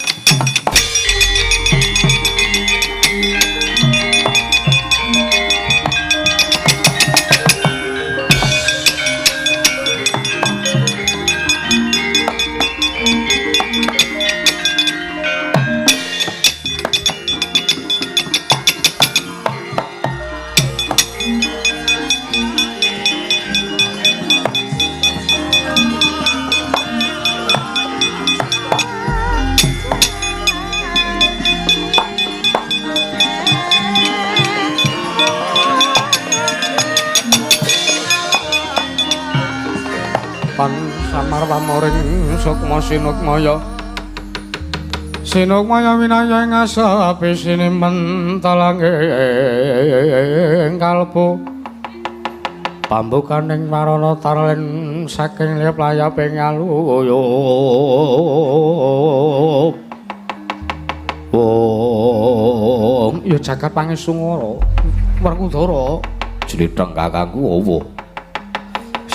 Pamoring sukma sinukmaya sinukmaya winaya ing asape sinimpen talanging kalbu pambukaning marana tarlen saking lep layaping aluyup wong ya jagat pangesungara Werkudara Jlitheng kakangku apa?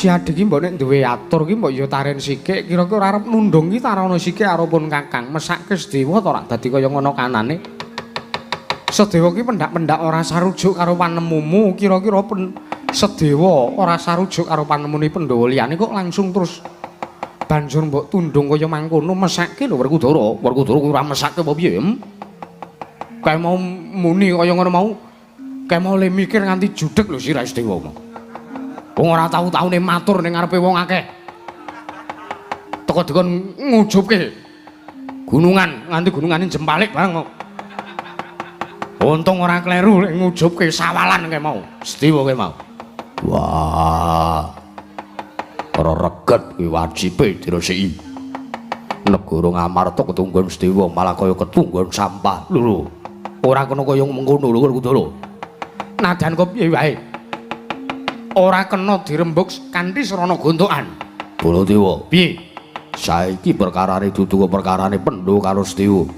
si adik iki mbok nek duwe atur ki mbok ya taren sikik kira-kira arep nundung ki tarono sikik arepun Kakang mesake Sedewa to rak dadi kaya ngono kanane Sedewa ki pendak-pendak ora sarujuk karo panemumu kira-kira Sedewa ora sarujuk karo panemune Pandhawa liyane kok langsung terus banjur mbok tundung kaya mangkono mesake lho Werkudara kuwi ora mesake apa piye kae mau muni kaya ngono mau kae mau le mikir nganti judeg lho si Sedewa mau wong ora tau-taune matur ning ngarepe wong akeh. Teko dikon ngujubke gunungan nganti gunungane jempalik bareng kok. Untung ora kleru lek ngujubke sawalan kae mau. Sedewa kae mau. Wah. Ora reget kuwi wajibe diresiki. Negara Ngamarta ketunggon Sedewa malah kaya ketunggon sampah. Lho. Ora kena kaya mengkono lho Werkudara. Nadan kok piye wae. Ora kena dirembug kanthi serana gontokan. Baladewa, Piye? saiki perkarane dudu perkarane Pandhawa karo Sedewa.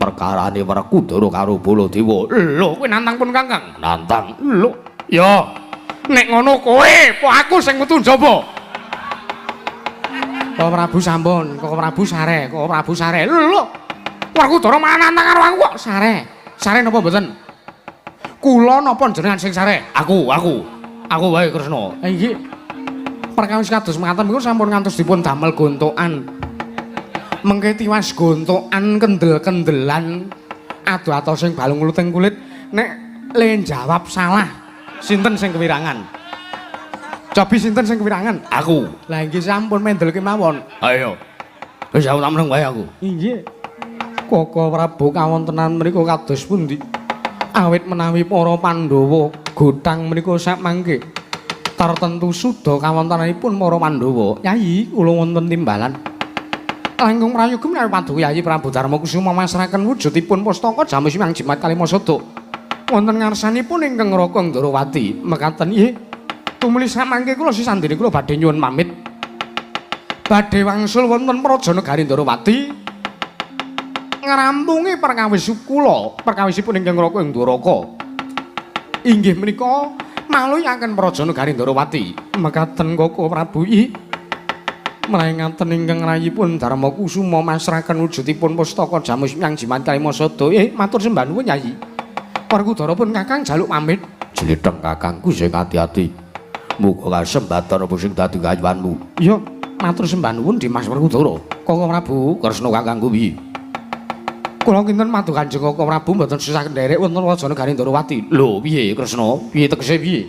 Perkarane Werkudara karo Baladewa. Lho, kowe nantang pun Kakang. Nantang. Lho, ya. Nek ngono kowe, po aku sing metu njaba. Kok Prabu sampun, kok Prabu sare, kok Prabu sare. Lho. Werkudara malah nantang karo aku kok sare. Sare napa mboten? Kula napa jenengan sing sare? Aku wae Kresna. Nggih. Perkawis kados mekaten niku sampun ngantos dipun damel gontokan. Mengke tiwas gontokan kendel-kendelan adu-adu sing balung luting kulit nek le jawab salah sinten sing kewirangan? Cobi sinten sing kewirangan? Aku. Lah nggih sampun mendelke mawon. Ayo. Wis aku tak meneng wae aku. Inggih. Koko Prabu kawontenan mriku kados pundi? Awit menawi para Pandhawa gotang menika sak mangke tertentu suda kawontenanipun para Pandhawa. Yayi, kula wonten timbalan. Langkung prayoga menawi paduka Yayi Prabu Darma Kusuma masrahaken wujudipun pustaka Jamus Miang Jimat Kalimasada. wonten ngarsanipun ingkang Raka Ndarawati mekaten nggih. Tumuli samangke kula sisandene kula badhe nyuwun pamit. Badhe wangsul wonten Praja Negari Ndarawati. Ngrampungi perkawis kula, perkawisipun ingkang Raka Ndaraka. Inggih menika maluyaken Praja Negari Ndarawati. Mekaten Koko Prabu nggih. Mlaingaten ingkang rayipun Darma Kusuma masraken wujudipun pustaka Jamus Myang Jimat Kalimasada. Matur sembah nuwun Yayi. Werkudara pun Kakang jaluk pamit. Jletheng kakangku sing ati-ati. Muga kasembatan apa sing dadi kayuwanmu. Iya, matur sembah nuwun Dimas Werkudara. Koko Prabu Kresna kakangku piye? Kula kinten matur Kanjeng Koko Prabu mboten susah nderek wonten Praja Negari Ndarawati. Lho, piye Kresna? Piye tegese piye?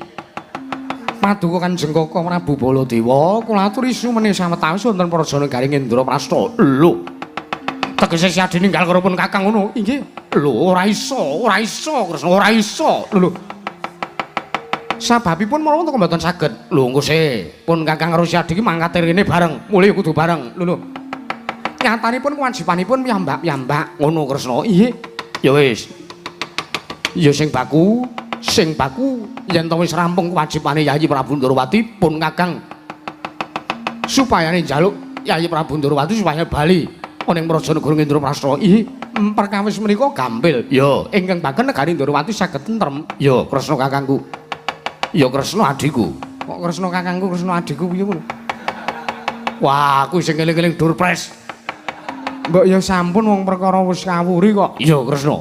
Paduka Kanjeng Koko Prabu Baladewa, kula aturi sumene sawetawis wonten Praja Negari Indraprasta. Lho. Tegese siade ninggal karo pun Kakang ngono. Inggih. Lho, ora iso Kresna, ora iso. Lho. Sababipun mawon kok mboten saged. Lho, engko se, pun Kakang karo siade iki mangkat rene bareng, mulih kudu bareng. Lho. Nyatanipun kewajibanipun piyambak-piyambak ngono Kresna. Inggih. Ya wis. Ya sing baku yen to wis rampung kewajibane Yayi Prabu Ndarawati pun Kakang supayane njaluk Yayi Prabu Ndarawati supaya bali ning Praja Negara Indraprasta. Ih, perkawis menika gampil. Ya, ingkang baken negari Ndarawati saged tentrem. Ya, Kresna kakangku. Ya Kresna adhiku. Kok Kresna kakangku, Kresna adhiku piye ngono? Wah, kuwi sing eling-eling durpres. Mbok ya sampun wong perkara wis kawuri kok. Iya, Kresna.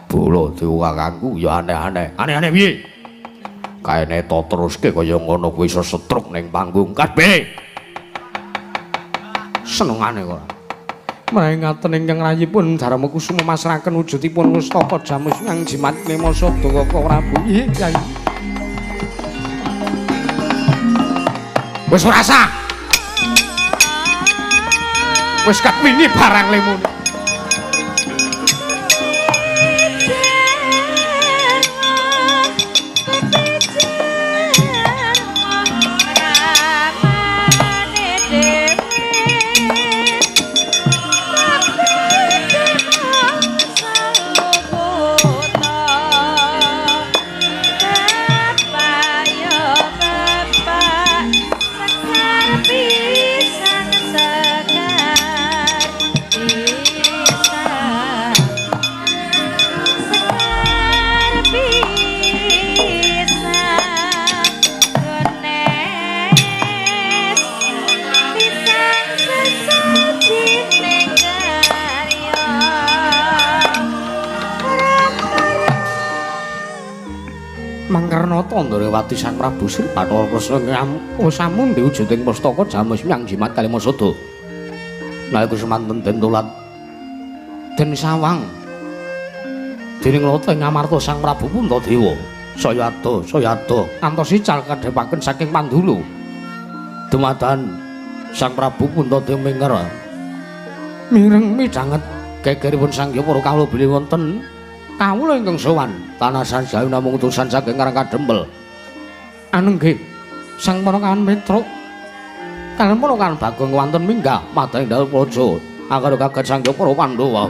Baladewa kakangku ya aneh-aneh. Aneh-aneh piye? Kaene to teruske kaya ngono kuwi iso setruk ning panggung kabeh. Senengane kok. Mlaingaten ingkang rayipun Darma Kusuma masraken wujudipun pustaka Jamus Myang Jimat Kalimasada Koko Prabu. Nggih, Kyai. Wis ora sah. Wis kapini barang lemune. Mangkarnata Ndarawati Sang Prabu Sri Bathara Kresna sampun diwujuding pustaka Jamus Myang Jimat Kalimasada. Nalika semanten den tolat den sawang dening Rata ing Amarta Sang Prabu Puntadewa saya ado ngantos ical kadhepaken saking Pandulu. Dumadakan Sang Prabu Puntadewa mireng midhanget gegeripun Sang Hyang para kawula bilih wonten kawula ingkang sowan tanasan jayu namung utusan saking Karang Kadempel. Anenggih Sang Panakawan Mitra kaliyan Panakawan Bagong wonten minggah madhaing dalem praja akara kaget Sang Hyang para Pandhawa.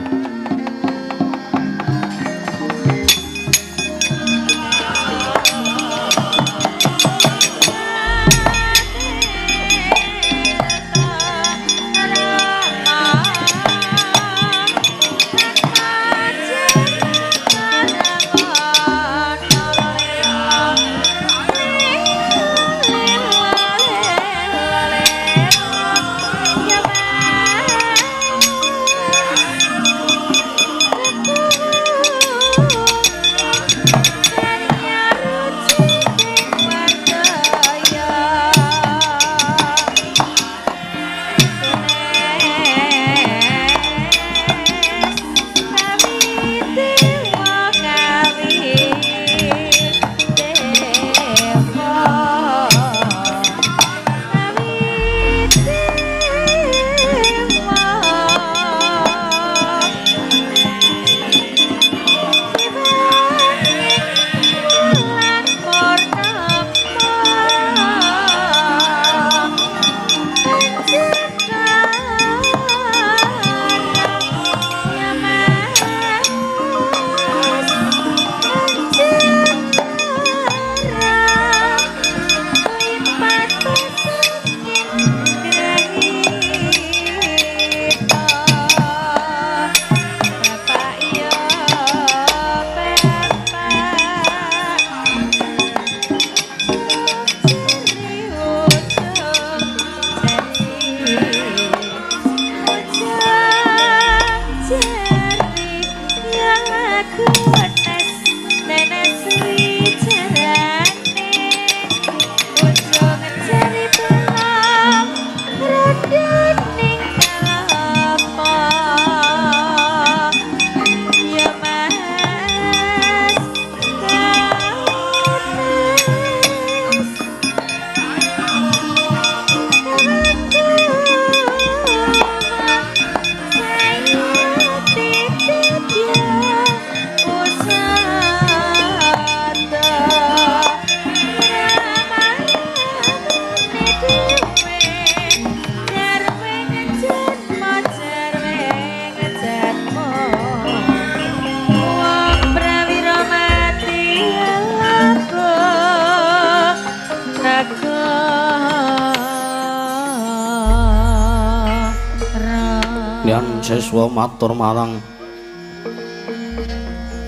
Yan siswa matur marang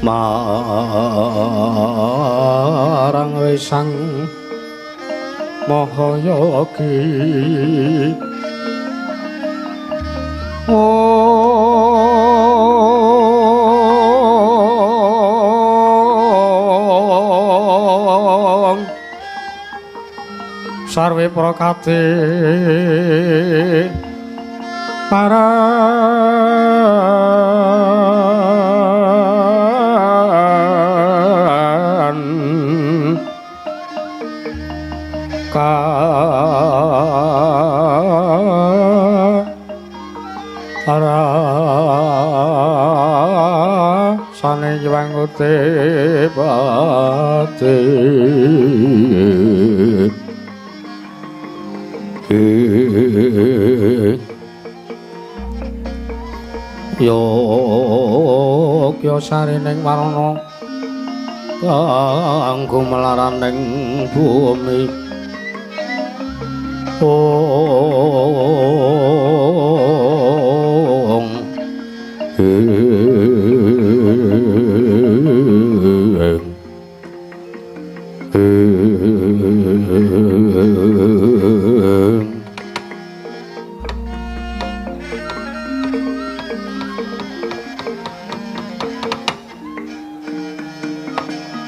marang Sang Mahayogi sarwe prakate paran sane jwangote bate Yogya sarining warana kanggo melaraning bumi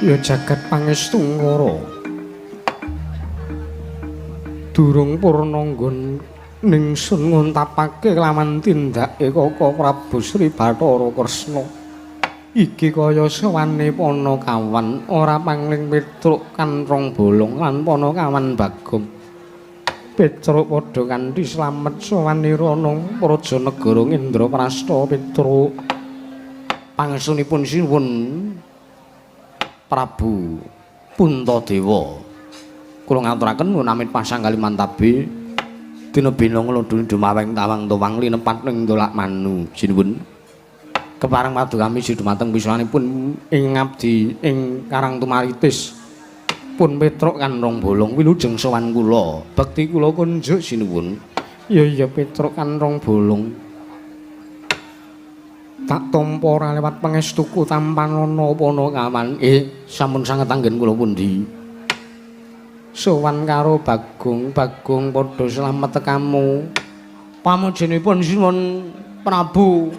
ya jagat pangestu ngara durung purna nggon ningsun nguntapake kelawan tindake Kaka Prabu Sri Bathara Kresna iki kaya sawane Panakawan ora pangling Petruk kan rong bolong lan Panakawan Bagong Petruk padha kanthi slamet sawane rana praja negara Indraprastha Petruk pangestunipun sinuwun Prabu Puntadewa kula ngaturaken munamit pasang Kalimantabe dina bina nglodhuni dumaweng tawang towang linepat ning Dolak Manu sinuwun kepareng paduka misi dumateng pisanipun ing ngabdi ing Karang Tumaritis pun Petruk kan rong bolong wilujeng sowan kula bekti kula kunjuk sinuwun ya iya Petruk kan rong bolong tak tampa ora lewat pangestuku tampanana Panakawan sampun sanget anggen kula pundi sowan karo Bagong padha slamet tekamu pamujenipun sinuwun Prabu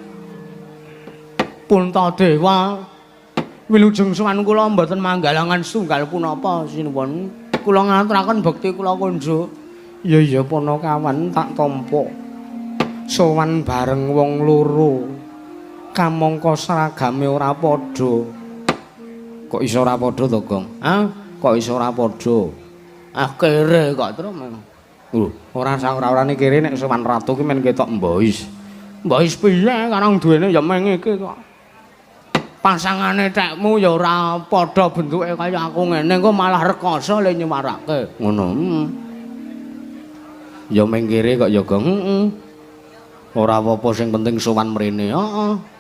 Puntadewa wilujeng sowan kula mboten manggalangan setunggal punapa sinuwun kula ngaturaken bekti kula kunjuk ya iya Panakawan tak tampa sowan bareng wong loro kamangka seragame ora padha. Kok iso ora padha to, Gong? Hah? Kok iso ora padha? Ah kere kok terus. Ora ora-orane kere nek sowan ratu ki men ketok mbois. Mbois piye karang duwene ya meng iki kok. Pasangane tekmu ya ora padha bentuke kaya aku ngene kok malah rekoso le nyuwarake. Ngono. Ya meng kere kok ya, Gong. Ora apa-apa sing penting sowan mrene. Heeh.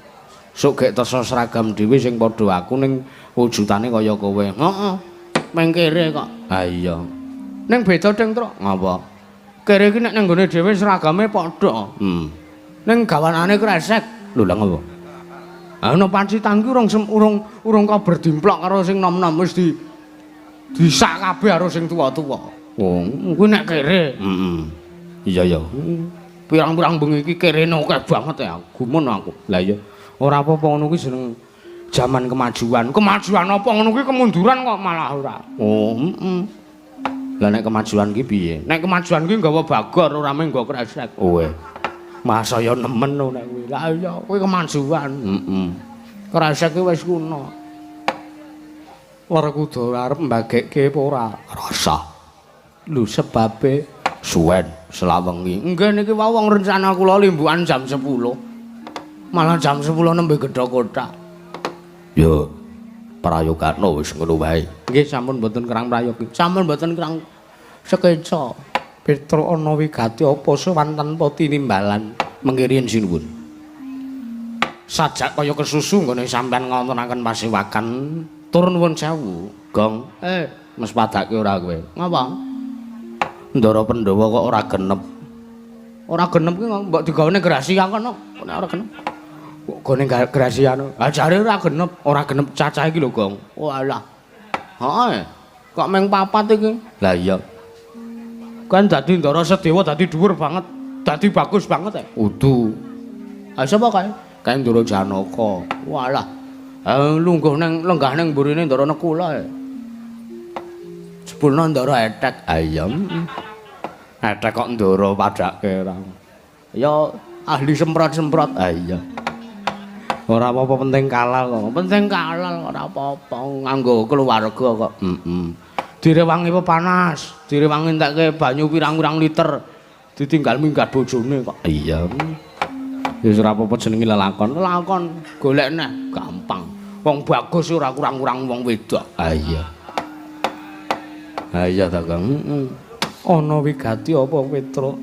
Sok gek tesa seragam dhewe sing padha aku ning wujudane kaya kowe. Heeh. Meng kere kok. Ha iya. Ning beda Ding Truk. Ngapa? Kere iki nek nang gone dhewe seragame padha. Ning gawanane kresek. Lho lha ngapa? Ana pancitan ki urung kabar dimplok karo sing nom-nom wis disak kabeh karo sing tuwa-tuwa. Oh, kuwi nek kere. Iya ya. Pirang-pirang bengi iki kerene akeh banget ya. Gumun aku. Lah iya. Ora apa-apa ngono kuwi jeneng jaman kemajuan. Kemajuan apa ngono kuwi kemunduran kok malah ora. Oh, Lah nek kemajuan ki piye? Nek kemajuan ki nggawa bagor ora mung nggawa kresek. Oh. Masaya nemen nek kuwi. Lah iya, kuwi kemajuan. Kresek ki wis kuna. Werkuda arep mbagekke apa ora? Rasa. Lho sebabe suwen selawengi. Nggih niki wong rencana kula limbukan jam 10. Malah jam 10 nembe gedha kotak. Yo prayogane wis ngono wae. Nggih sampun mboten kerang prayogi. Sampun mboten kerang sekeca. Petruk ana wigati apa sowan tanpa tinimbalan mengkirin sinuwun. Sajak kaya kesusu nggone sampean ngontonaken pasewakan turun nuwun sewu. Gong. Mes padake ora kowe. Ngapa? Ndara Pandhawa kok ora genep. Ora genep ki mbok digawene grasia kono. Nek ora genep. Kok gone grasia no. Ah jare ora genep cacahe iki lho, Gong. Walah. Heeh. Kok meng papat iki? Lah iya. Kan dadi Ndara Sedewa dadi dhuwur banget. Dadi bagus banget Udu. Ah sapa kae? Kae Ndara Janaka. Walah. Lungguh nang lenggah nang mburine Ndara Nekula. Sepulna Ndara Etek ayam. Etek kok Ndara padake ra. Ya ahli semprot-semprot. Ah iya. Ora apa-apa penting kalal kok. Penting kalal ora apa-apa nganggo keluarga kok. Direwangi panas, direwangi entekke banyu pirang-pirang liter. Ditinggal minggat bojone kok. Iya. Wis ora apa-apa jenenge lelakon. Lelakon golek neh gampang. Wong bagus ora kurang-kurang wong wedok. Ah iya. Ah iya ta, Kang. Ana wigati apa Petruk?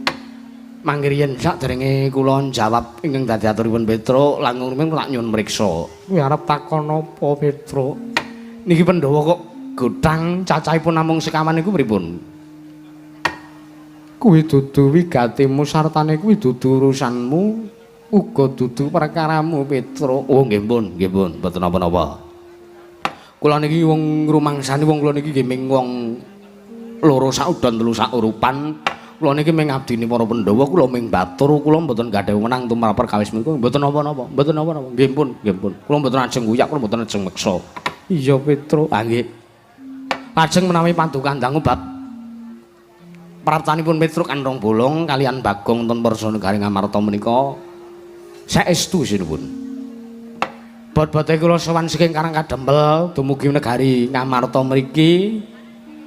Mangke riyen saderenge kula jawab ingkang dadi aturipun Petruk, langkung rumiyin kula nyuwun mriksa. Kuwi arep takon apa Petruk? Niki Pandhawa kok godhang cacahipun namung sekawan niku pripun? Kuwi dudu wigatimu sartane kuwi dudu urusanmu, uga dudu perkaramu Petruk. Oh nggih pun, mboten napa-napa. Kula niki wong rumangsani wong kula niki nggih ming wong loro sak udon telu sak urupan. Kula niki ming abdine para Pandhawa, kula ming batur, kula mboten gadhah wenang tumrap perkawis menika. Mboten napa-napa, mboten napa-napa. Nggih pun. Kula mboten ajeng nguyak, kula mboten ajeng meksa. Iya Petruk. Ah nggih. Lajeng menawi pandukan dangu bab praptanipun Petruk Androng Bolong kalian Bagong ten Prasanegari Ngamarta menika saestu sinipun. Bot-bote kula sowan saking Karang Kadempel dumugi negari Ngamarta mriki.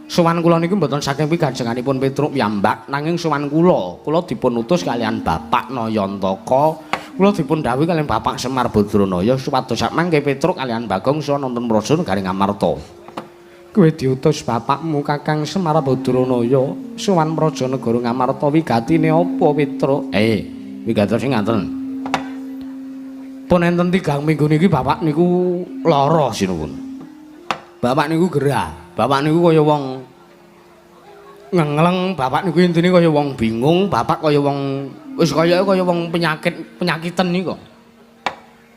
Sowan kula niku mboten saking pikanjenganipun Petruk piyambak nanging sowan kula dipun utus kalian Bapak Nayantaka. Kula dipun dhawuhi kalian Bapak Semar Badranaya supados sak mangke Petruk kalian Bagong saha nonton Prasanegari Ngamarta. Kowe diutus bapakmu Kakang Semar Badranaya sowan Prajanegara Ngamarta wigatine apa Petruk? Wigatine sing ngaten. Pun enten 3 minggu niki bapak niku lara sinuwun. Bapak niku gerah. Bapak niku kaya wong ngengleng, bapak niku intine kaya wong bingung, bapak kaya wong wis kaya wong penyakiten niku.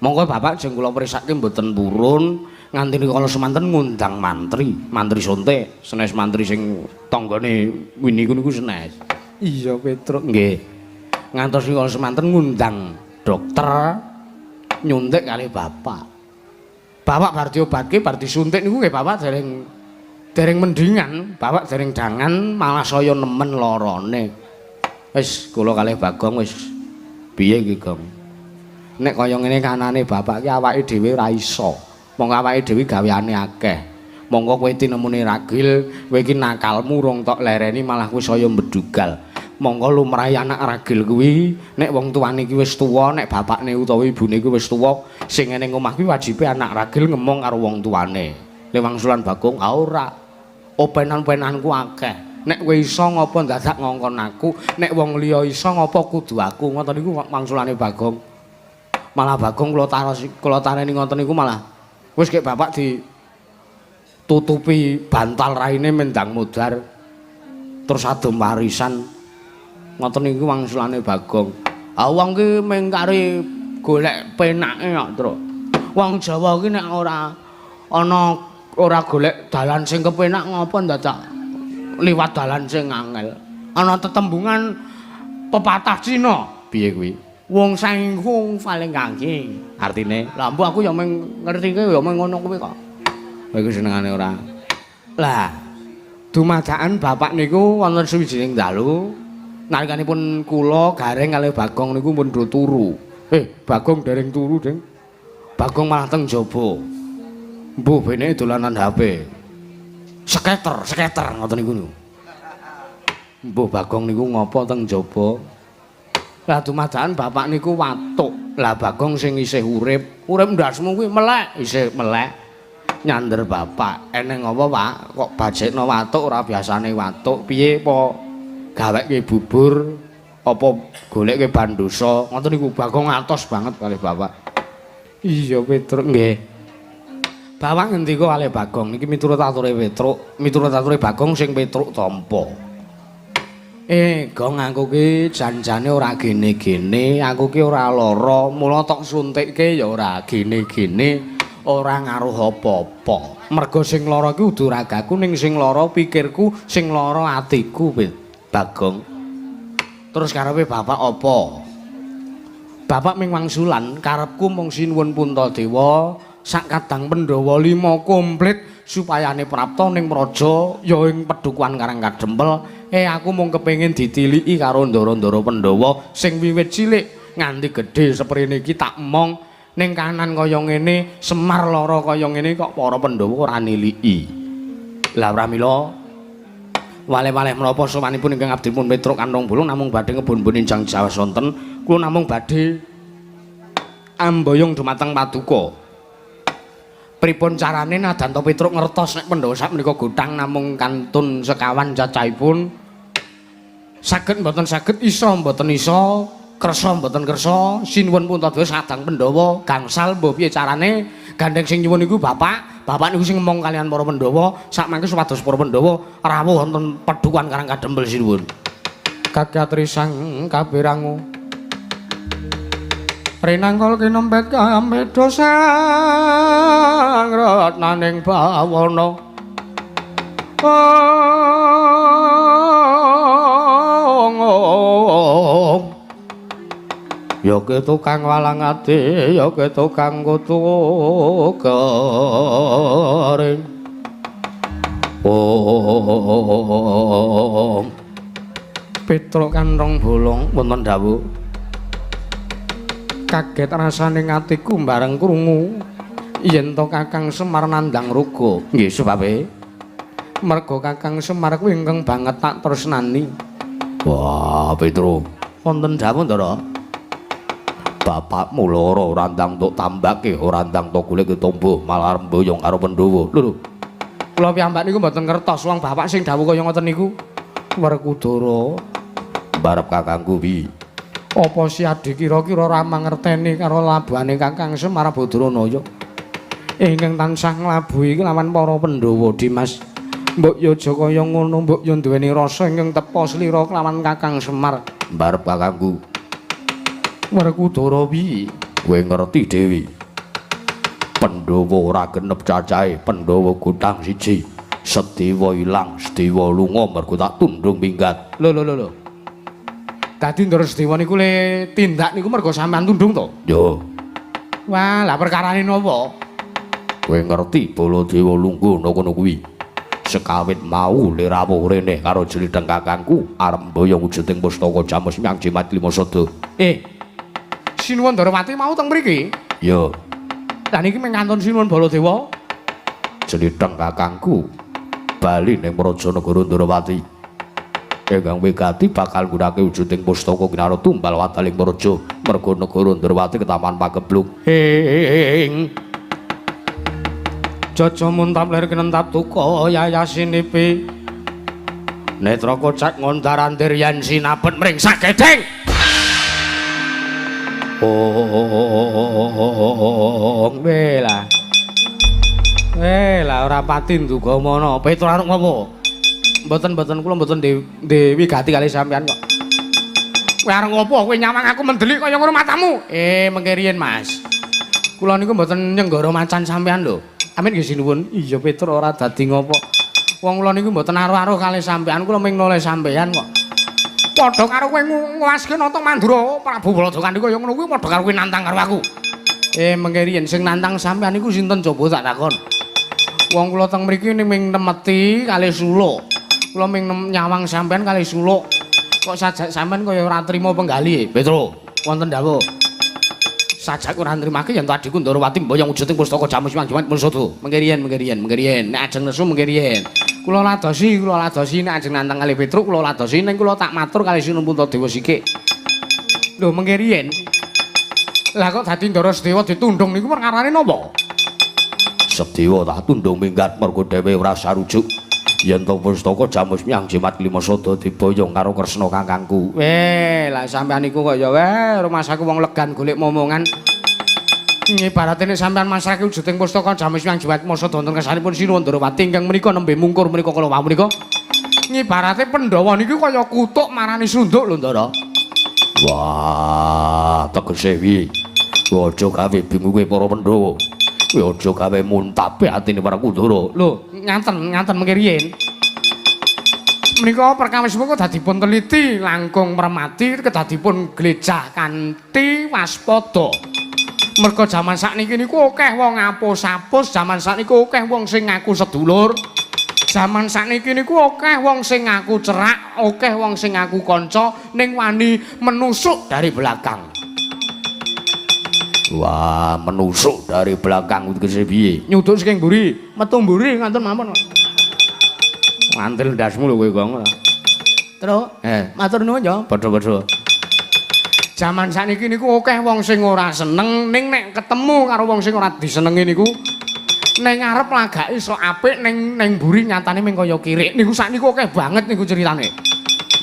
Monggo bapak jeng kula prisake mboten purun nganti kala semanten ngundang mantri sonte, senes mantri sing tanggane winiku niku senes. Iya Petruk nggih. Ngantos kala semanten ngundang dokter nyuntik kali bapak. Bapak bar diobatke, bar disuntik niku nggih bapak dereng mendingan, bapak dereng dangan malah saya nemen larane. Wis kula kalih Bagong wis piye iki, Gong? Nek kaya ngene kanane bapak ki awake dhewe ora iso. Monggo awake dhewe gaweane akeh. Monggo kowe tinemune ragil, kowe iki nakalmu rong tok lereni malah kowe saya mbedugal. Monggo lumrahe anak ragil kuwi nek wong tuane iki wis tuwa, nek bapakne utawa ibune iki wis tuwa, sing ning omah kuwi wajibe anak ragil ngomong karo wong tuane. Lewangsulan Bagong ora. Openan-openanku akeh. Nek kowe iso ngopo dadak ngongkon aku, nek wong liya iso ngopo kudu aku. Ngoten niku mangsulane Bagong. Malah Bagong kula tareni ngoten niku malah wis kek bapak ditutupi bantal raine mendang mudhar. Terus adem warisan. Ngoten niku mangsulane Bagong. Ah wong ki mung kare golek penake kok, Tru. Wong Jawa ki nek ora golek dalan sing kepenak ngopo dadak liwat dalan sing angel. Ana tetembungan pepatah Cina. Piye kuwi? Wong saingkung paling kangge. Artine, lha mbok aku ya mung ngertike ya mung ngono kuwi kok. Kowe iku senengane ora? Lah, dumadakan bapak niku wonten suwijining dalu nalikanipun kula gareng kalih Bagong niku pun do turu. Bagong dereng turu, Ding. Bagong malah teng jaba. Mbuh bene dolanan HP. Seketer ngoten niku. Mbuh Bagong niku ngopo teng jaba. Lah dumadakan bapak niku watuk. Lah Bagong sing isih urip ndasmu kuwi melek, isih melek. Nyander bapak, eneng apa Pak? Kok bajekno watuk ora biasane watuk. Piye apa gaweke bubur apa golekke bandosa? Ngoten niku Bagong atos banget kalih bapak. Iya Petruk nggih. Bapak ngendika kalih Bagong niki miturut ature Petruk, miturut ature Bagong sing Petruk tampa. Gong aku ki janjane ora gene-gene, aku ki ora lara, mula tok suntikke ya ora gene-gene, ora ngaruh apa-apa. Mergo sing lara ki udu ragaku ning sing lara pikirku, sing lara atiku, Bagong. Terus karepe bapak apa? Bapak ming wangsulan, karepku mung sinuwun Puntadewa sak kadang Pandhawa 5 komplit supayane prapta ning praja ya ing Pedukuhan Karang Kadempel. Aku mung kepengin ditiliki karo ndara-ndara Pandhawa sing wiwit cilik nganti gedhe seprene iki tak emong ning kanan kaya ngene, Semar lara kaya ngene kok para Pandhawa ora niliki. Lah pramila wale-wale menapa sawanipun ingkang abdi pun Petruk Kantong Bolong namung badhe ngebon-bon enjang Jawa sonten, kula namung badhe amboyong dumateng Paduka. Pripun carane Nadanto Petruk ngertos nek Pandhawa sak menika gotang namung kantun sekawan cacahipun, saged mboten saged, isa mboten isa, kersa mboten kersa, sinuwun Puntadewa sadang Pandhawa gangsal mbah piye carane gandeng sing nyuwun niku bapak niku sing ngomong kalian para Pandhawa sakmangke supados para Pandhawa rawuh wonten Pedukuhan Karang Kadempel sinuwun. Kakyatri sang kabirangu Rinangkul kinempet kamedha sang ratnaning bawana. Ya tukang walang ati, ya tukang kutu garing. Petruk Kantong Bolong wonten dawuh. Kaget rasane atiku bareng krungu yen to Kakang Semar nandhang ruga. Nggih sebabe merga Kakang Semar kuwi ingkang banget tak tresnani. Wah, Petruk. Wonten dawuh Ndara. Bapakmu lara ora ndang tok tambake, ora ndang tok golek ketombo, malah mboyong karo Pandhawa. Lho. Kula piyambak niku mboten ngertos wong bapak sing dawuh kaya ngoten niku. Werkudara Barep kakangku piye? apa si Adi kira-kira ora mangerteni karo labane Kakang Semar Badranaya ingkang tansah nglabuhi lawan para Pandhawa Dimas. Mbok ya aja kaya ngono, mbok ya duweni rasa ingkang tepa slira kelawan Kakang Semar. Barep kakangku. Werkudara piye? Kowe ngerti dhewe. Pandhawa ora genep cacahe, Pandhawa gotang siji. Sedewa ilang, Sedewa lunga mergo tak tundung minggat. Lho. Dadi Ndara Sedewa niku le tindak niku mergo sampean tundung to? Yo. Wah, lah perkarane napa? Kowe ngerti Baladewa lungguh ngono kuwi. Sekawit mau le rawuh rene karo jlidheng kakangku arep mboyong wujuding pustaka Jamus Myang Jimat Lima Sada. Sinuwun Darawati mau teng mriki? Yo. Lah niki mengantun sinuwun Baladewa. Jlidheng kakangku bali ning Prajanagara Ndarawati. Ingkang wigati bakal nggunakake wujuding pustaka Kinara Tumbal Wataling Praja merga negara Ndarawati ketaman pagebluk. Jaja muntap lir kinentap tuka yayasinipi. Netra kocak ngondarantir yen sinabet mring sagedeng. Wela ora pati nduga mono. Petruk arep ngopo? Mboten kula mboten dewi gati kali sampean kok. Kowe arep ngopo? Kowe nyawang aku mendelik kaya ngono matamu. Mengke riyen Mas. Kula niku mboten nyenggara macan sampean lho. Amin nggih sinuwun. Iya Petruk ora dadi ngopo. Wong kula niku mboten aruh-aruh kali sampean, kula ming noleh sampean kok. Padha karo kowe nguwaske nata Mandura Prabu Baladakandhi kaya ngono kuwi padha karo kowe nantang karo aku. Mengke riyen sing nantang sampean niku sinten coba tak takon. Wong kula teng mriki ming nemeti kali suluk. Kula ming nyawang sampean kali suluk. Kok sajak sampean kaya ora trima penggali, Petruk. Wonten dawuh. Sajak ora nrimake yen adiku Ndarawati mboyong wujuding pustaka Jamus Myang Jimat Munsada. Mengke riyen. Nek ajeng nesu mengke riyen. Kula ladosi nek ajeng nantang kali Petruk kula ladosi ning kula tak matur kali Sinuwun Puntadewa sikik. Lho mengke riyen. Lah kok dadi Ndara Sedewa ditundung niku perkarane napa? Sedewa tak tundung minggat mergo dhewe ora sarujuk. Yen to pustaka Jamus Myang Jimat Lima Sada diboyong karo Kresna kakangku. Lah sampean niku kok ya rumah saku wong legan golek momongan. Ngibarate nek sampean masrake wujuding pustaka Jamus Myang Jimat Lima Sada wonten kersanipun Sinuwun Ndarawati ingkang menika nembe mungkur menika kala wau menika. Ngibarate Pandhawa niku kaya kutuk marani sunduk lho, Ndara. Wah, tegese piye? Kowe aja gawe bingung kowe para Pandhawa. Kowe aja gawe muntabe atine para Kundara. Lho, nganten mengke riyen. Menika perkawis menika dadipun teliti langkung mremati kedadipun glejah kanthi waspada. Merga jaman sakniki niku akeh wong apus-apus, jaman sakniki akeh wong sing ngaku sedulur. Jaman sakniki niku akeh wong sing ngaku cerak, akeh wong sing ngaku kanca ning wani menusuk dari belakang. Wah, menusuk dari belakang tegese piye? Nyuduk saking mburi, metu mburi nganten mawon. Mantel ndasmu lho kowe kok. Terus, matur nuwun ya, padha-padha. Jaman sakniki niku akeh wong sing ora seneng ning nek ketemu karo wong sing ora disenengi niku ning ngarep lagake iso apik ning mburi nyatane mung kaya kirik. Niku sakniku akeh banget niku ceritane.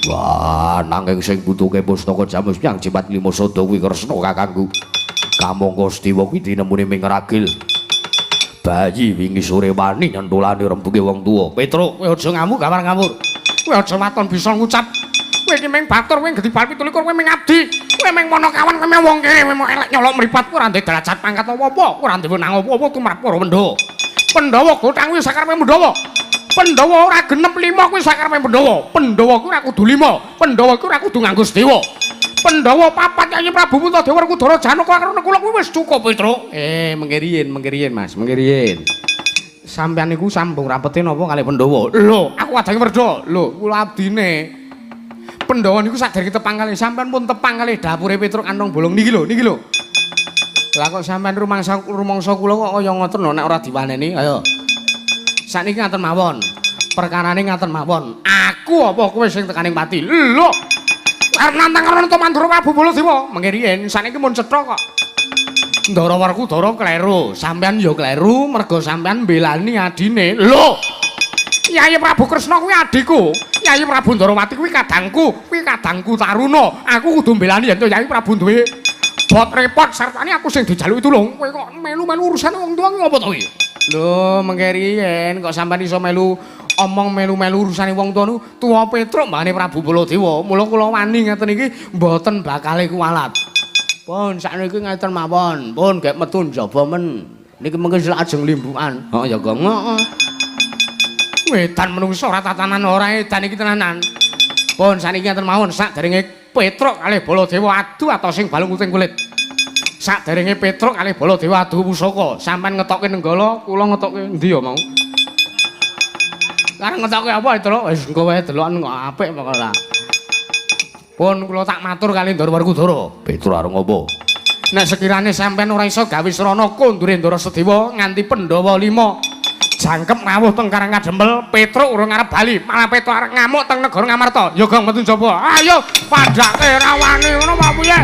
Wah, nanging sing butuke pustaka Jamus Nyang Jimat Lima Sada kuwi Kresna kakangku. Kamangka Stiwa kuwi dinemune ming ragil. Bayi wingi sore wani nyentulane rembuge wong tuwa. Petruk, kowe aja ngamuk gawar ngamur. Kowe aja waton bisa ngucap. Kowe iki ming batur, kowe gedi bal 17, kowe ming abdi. Kowe ming manakawan, kowe ming wong kene, kowe elek nyolok mripat, kowe ora ndek derajat pangkat apa-apa, kowe ora ndek wenang apa-apa tumrap para Pandhawa. Pandhawa gotang kuwi sakarepe Pandhawa. Pandhawa ora genep 5 kuwi sakarepe Pandhawa. Pandhawa kuwi ora kudu 5. Pandhawa kuwi ora kudu nganggo Sedewa. Pandhawa 4 Yayi Prabu Puntadewa Werkudara Janaka karo Nekula kuwi wis cukup, Petruk. Mengke riyen, Mas, mengke riyen. Sampeyan niku sambung rapete napa kalih Pandhawa? Lho, aku adange werda. Lho, kula abdine. Pandhawa niku sadèrèngé tepang kalih sampeyan pun tepang kalih dapure Petruk Kantong Bolong niki lho. Lah kok sampeyan rumangsa kula kok kaya ngoten lho nek ora diwaneni. Ayo. Sakniki ngaten mawon. Perkarane ngaten mawon. Aku apa kowe sing tekaning pati? Lho. Arep nantang karo Mandura Prabu Baladewa. Mengke riyen sakniki mun cetha kok. Ndara Werkudara kleru. Sampeyan ya kleru merga sampeyan mbelani adine. Lho. Yayi Prabu Kresna kuwi adikku. Yayi Prabu Ndarawati kuwi kadangku taruna. Aku kudu mbelani yen Yayi Prabu duwe bot repot sartane aku sing dijaluki tulung. Kowe kok melu-melu urusane wong tuwa ki ngopo to kuwi? Lho, mengke riyen kok sampeyan iso melu urusane wong tuwa niku tuwa Petruk mbane Prabu Baladewa. Mula kula wani ngeten iki mboten bakal kuwalat. Pun sakniki ngeten mawon. Pun gek metu njaba men. Niki mengke ajeng limbukan. Heeh ya, Gong. Heeh. Wedan menungso ora tatanan ora edan iki tenanan. Pun saniki ngeten mawon sakderenge Petruk kalih Baladewa adu atos sing balung uting kulit. Sakderenge Petruk kalih Baladewa adu pusaka, sampean ngetokke nenggala, kula ngetokke endi ya mau? Kareng ngetokke apa, Petruk? Wis engko wae deloken kok apik pokoke. Pun kula tak matur kalih Ndara Werkudara. Petruk arep ngopo? Nek sekirane sampean ora iso gawe srana kondure Ndara Sedewa nganti Pandhawa 5 jangkep rawuh teng Karang Kadempel, Petruk urung arep bali, malah Petruk arep ngamuk teng negara Ngamarta. Ya Gong metu njaba. Ayo padhake rawani ngono apa piye?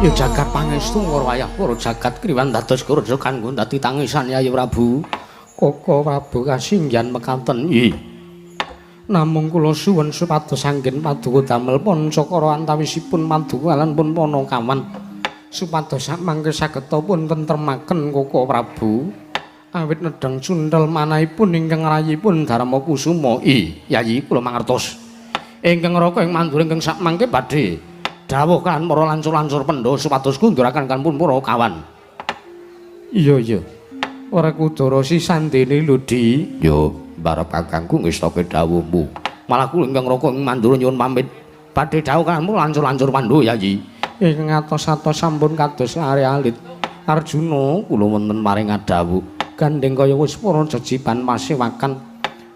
Ya jagat pangestu para wayah para jagat kriwan dados kurja kanggo dadi tangisan Yayi Prabu. Koko Prabu kasinggihan mekaten. Nggih. Namung kula suwun supados anggen paduka damel pancakara antawisipun paduka lan pun Panakawan supados samangke sageta pun tentremaken Koko Prabu awit nedhang cundhel manahipun ingkang rayipun Darma Kusuma. Yayi kula mangertos. Ingkang raka ing mandur ingkang samangke badhe dawuh kan para lancur-lancur pendha supados kunduraken kan pun para kawan. Iya. Ora kudara sisandene lho, Di. Yo, barep kakangku ngestake dawuhmu. Malah kula ingkang raka ing mandur nyuwun pamit badhe dawuh kan lancur-lancur pandha, Yayi. Ing atos-atos sampun kados ari-alit Arjuna kula wonten maring dawuh gandeng kaya wis para jejiban pasewakan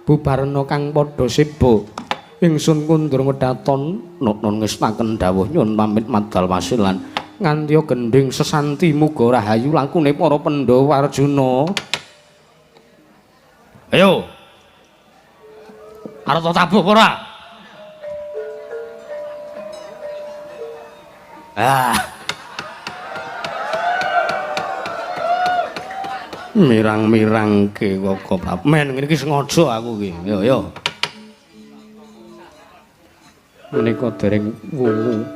bubarna kang padha seba ingsun kundur medhaton nun ngestaken dawuh nyuwun pamit madal wasilan nganti gending sesanti muga rahayu lakune para Pandhawa Arjuna. Ayo arep tabuh apa ora? Mirang-mirangke Koko Prabu. Men ngene iki sengaja aku iki. Yo. Menika dereng wungu.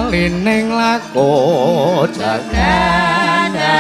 Talining laku jagana